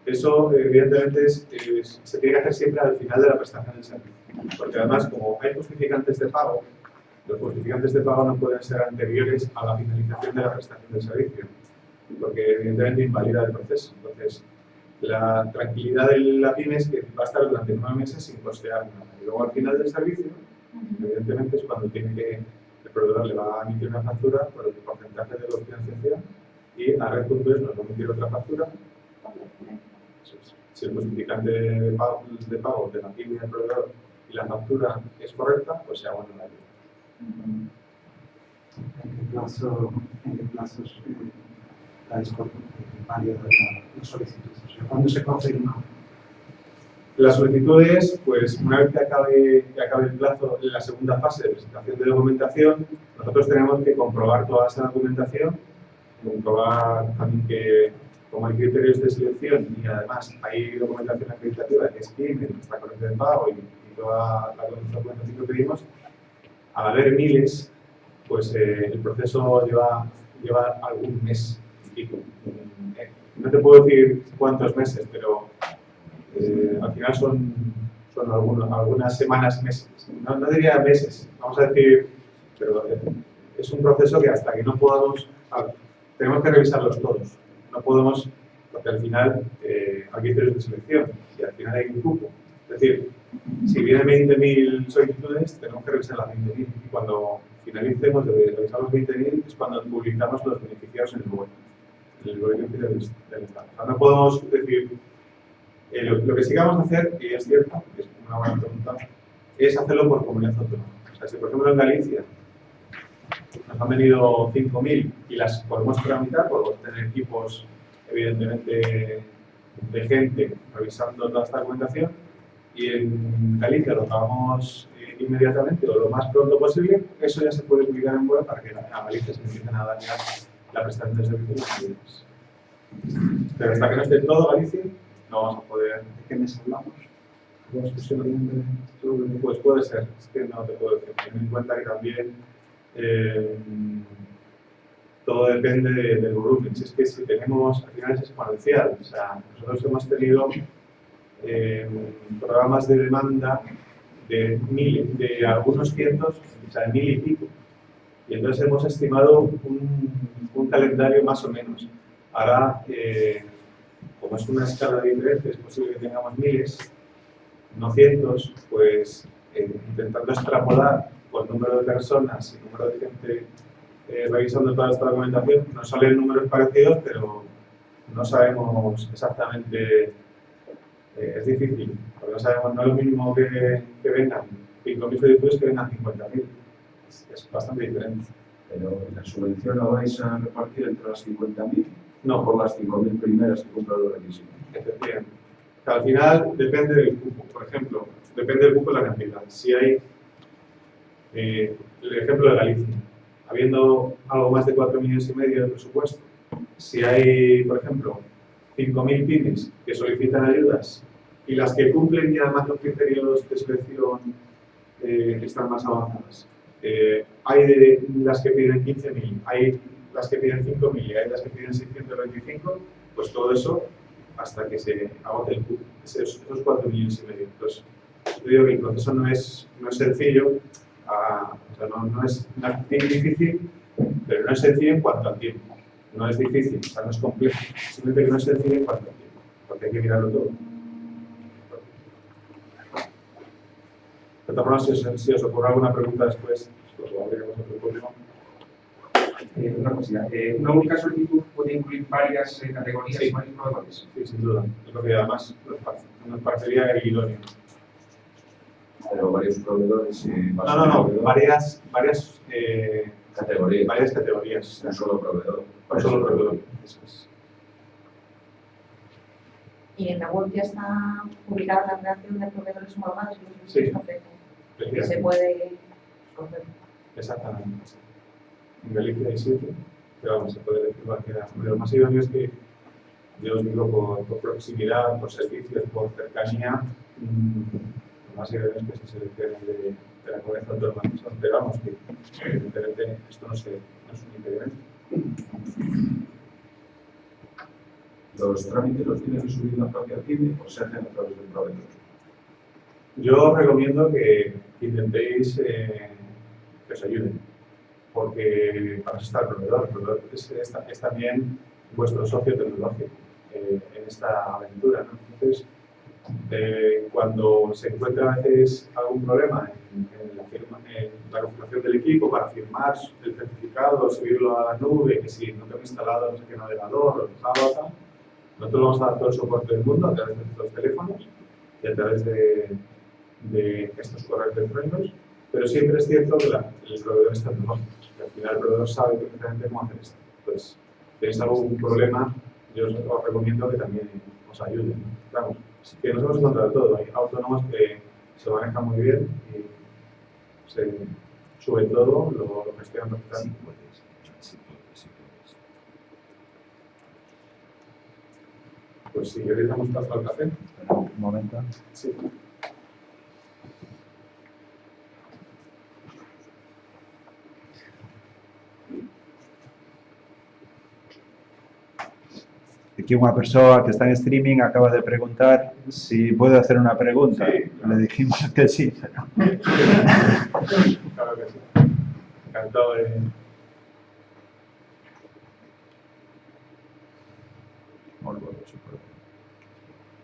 Eso, evidentemente, se tiene que hacer siempre al final de la prestación del servicio. Porque además, como hay justificantes de pago, los justificantes de pago no pueden ser anteriores a la finalización de la prestación del servicio, porque evidentemente invalida el proceso. Entonces, la tranquilidad de la pyme es que va a estar durante 9 meses sin costear nada. Y luego, al final del servicio, evidentemente, es cuando el proveedor le va a emitir una factura por el porcentaje de cofinanciación y a Red.es nos va a emitir otra factura. Si el justificante de pago de la pyme del proveedor y la factura es correcta, pues se abona la ayuda. ¿En qué plazo la válido de la solicitud? O sea, ¿cuándo se confirma? Las solicitudes, pues una vez que acabe el plazo en la segunda fase de presentación de documentación, nosotros tenemos que comprobar toda esa documentación, comprobar también que como hay criterios de selección y además hay documentación acreditativa que es PYME, nuestra corriente de pago y toda la documentación que pedimos, al haber miles, pues el proceso lleva algún mes y pico. No te puedo decir cuántos meses, pero al final son algunas semanas, meses. No diría meses, vamos a decir, pero es un proceso que hasta que no podamos, tenemos que revisarlos todos. No podemos, porque al final hay criterios de selección y al final hay un grupo. Es decir, si vienen 20.000 solicitudes, tenemos que revisar las 20.000 y cuando finalicemos de revisar los 20.000 es cuando publicamos los beneficiados en el boletín del Estado. O sea, no podemos decir, lo que sí que vamos a hacer, y es cierto, es una buena pregunta, es hacerlo por comunidad autónoma. O sea, si por ejemplo en Galicia nos han venido 5.000 y las podemos tramitar, podemos tener equipos, evidentemente, de gente revisando toda esta documentación, y en Galicia lo pagamos inmediatamente o lo más pronto posible, eso ya se puede publicar en web para que a Galicia se empiecen a dar ya la prestación de servicios. Pero hasta que no esté todo Galicia, no vamos a poder. ¿De qué mes hablamos? Pues puede ser, es que no te puedo decir. Ten en cuenta que también todo depende del volumen. Si es que si tenemos, al final es exponencial. O sea, nosotros hemos tenido programas de demanda de algunos cientos, o sea, de 1000 y pico. Y entonces hemos estimado un calendario más o menos. Ahora, como es una escala diferente, es posible que tengamos miles, no cientos, pues intentando extrapolar por número de personas y número de gente revisando toda esta documentación, nos salen números parecidos, pero no sabemos exactamente, es difícil, porque no sabemos, no es lo mismo que vengan 5.000 solicitudes que vengan 50.000, es bastante diferente. Pero la subvención la vais a repartir entre las 50.000, no por las 5.000 primeras que cumplan los requisitos. Efectivamente. Al final depende del cupo, por ejemplo, depende del cupo de la cantidad. Si hay, el ejemplo de Galicia, habiendo algo más de 4,5 millones de presupuesto, si hay, por ejemplo, 5.000 pymes que solicitan ayudas y las que cumplen ya más los criterios de selección están más avanzadas, hay de las que piden 15.000, hay las que piden 5.000 y hay las que piden 625, pues todo eso hasta que se agote el cupo, esos 4,5 millones. Entonces, yo digo que el proceso no es sencillo, o sea, no es difícil, pero no es sencillo en cuanto al tiempo. No es difícil, o sea, no es complejo, simplemente que no es sencillo en cuanto al tiempo, porque hay que mirarlo todo. De todas formas, si os ocurre alguna pregunta después, pues lo abriremos otro problema. Una cosilla, ¿una única solicitud puede incluir varias categorías y varios proveedores? Sí, sin duda. Es lo que además nos parecería idóneo. Pero varios proveedores. No, varias categorías. Varias categorías. Un solo proveedor. Un solo proveedor. Eso es. Y en la web ya está publicada la relación de proveedores homologados y los servicios que ofrecen. Que se puede escoger. Exactamente. En Galicia hay 7, pero vamos, se puede decir cualquiera. Lo más idóneo es que, yo os digo, por proximidad, por servicios, por cercanía, lo más idóneo es que se seleccionen de la comunidad autónoma. Pero vamos, que evidentemente esto no es un impedimento. ¿Los trámites los tiene que subir la propia PYME o se hacen a través del proveedor? Yo os recomiendo que intentéis que os ayuden, porque para eso está el proveedor. El proveedor es también vuestro socio tecnológico en esta aventura, ¿no? Entonces, cuando se encuentra a veces algún problema en la configuración del equipo para firmar el certificado, subirlo a la nube, que si no tengo instalado no sé qué navegador, o tal, nosotros vamos a dar todo el soporte del mundo a través de nuestros teléfonos y a través de estos correos electrónicos, pero siempre es cierto que el proveedor es tecnológico, que al final el proveedor sabe perfectamente cómo hacer esto. Pues, si tenéis algún problema, yo os recomiendo que también os ayuden. Vamos, que nos hemos encontrado todo. Hay autónomos que se manejan muy bien y se suben todo, lo gestionan perfectamente. Pues si queréis damos paso al café. Un momento. Sí. Aquí una persona que está en streaming acaba de preguntar si puede hacer una pregunta. Sí, claro. Le dijimos que sí, pero... Claro que sí. Encantado de...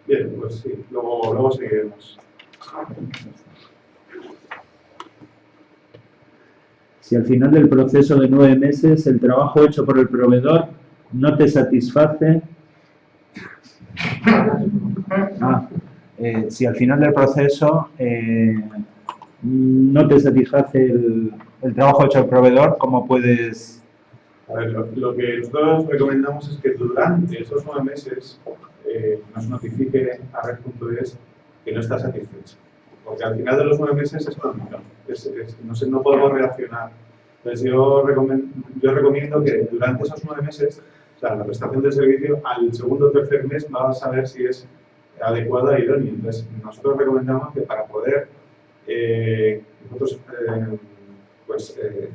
Bien, pues sí, luego seguiremos. Si al final del proceso de 9 meses el trabajo hecho por el proveedor no te satisface... si al final del proceso no te satisface el trabajo hecho por el proveedor, ¿cómo puedes...? A ver, lo que nosotros recomendamos es que durante esos 9 meses nos notifique a Red.es y no está satisfecho. Porque al final de los 9 meses es complicado, no podemos reaccionar. Entonces yo recomiendo que durante esos 9 meses, o sea, la prestación del servicio, al segundo o tercer mes vas a ver si es adecuada e idónea. Entonces nosotros recomendamos que para poder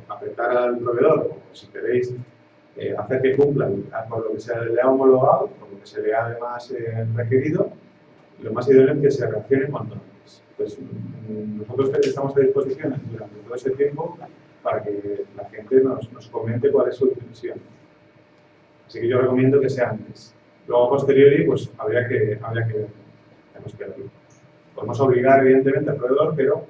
apretar al proveedor, o si queréis hacer que cumpla por lo que se le ha homologado, por lo que se le ha además requerido, lo más idóneo es que se reaccione cuanto antes. Pues nosotros estamos a disposición durante todo ese tiempo para que la gente nos comente cuál es su decisión. Así que yo recomiendo que sea antes. Luego, a posteriori, pues habría que ver. Tenemos que verlo. Podemos obligar, evidentemente, al proveedor, pero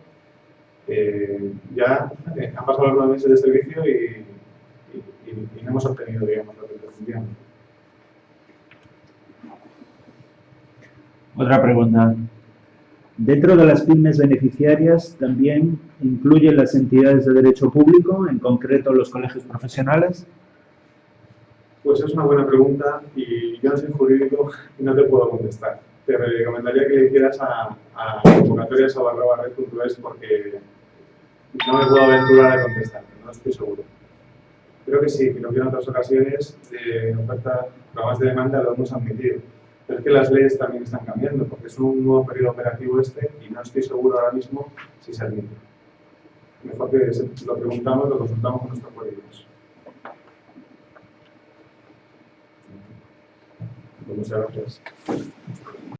ya han pasado los 9 meses de servicio y no hemos obtenido, digamos, lo que pretendíamos. Otra pregunta. Dentro de las pymes beneficiarias también incluyen las entidades de derecho público, en concreto los colegios profesionales. Pues es una buena pregunta y yo no soy jurídico y no te puedo contestar. Te recomendaría que le hicieras a convocatorias@red.es porque no me puedo aventurar a contestar, no estoy seguro. Creo que sí, creo que en otras ocasiones de oferta, programas de demanda lo hemos admitido. Pero es que las leyes también están cambiando porque es un nuevo periodo operativo y no estoy seguro ahora mismo si se admite. Mejor que lo preguntamos, lo consultamos con nuestros jurídicos. Muchas gracias.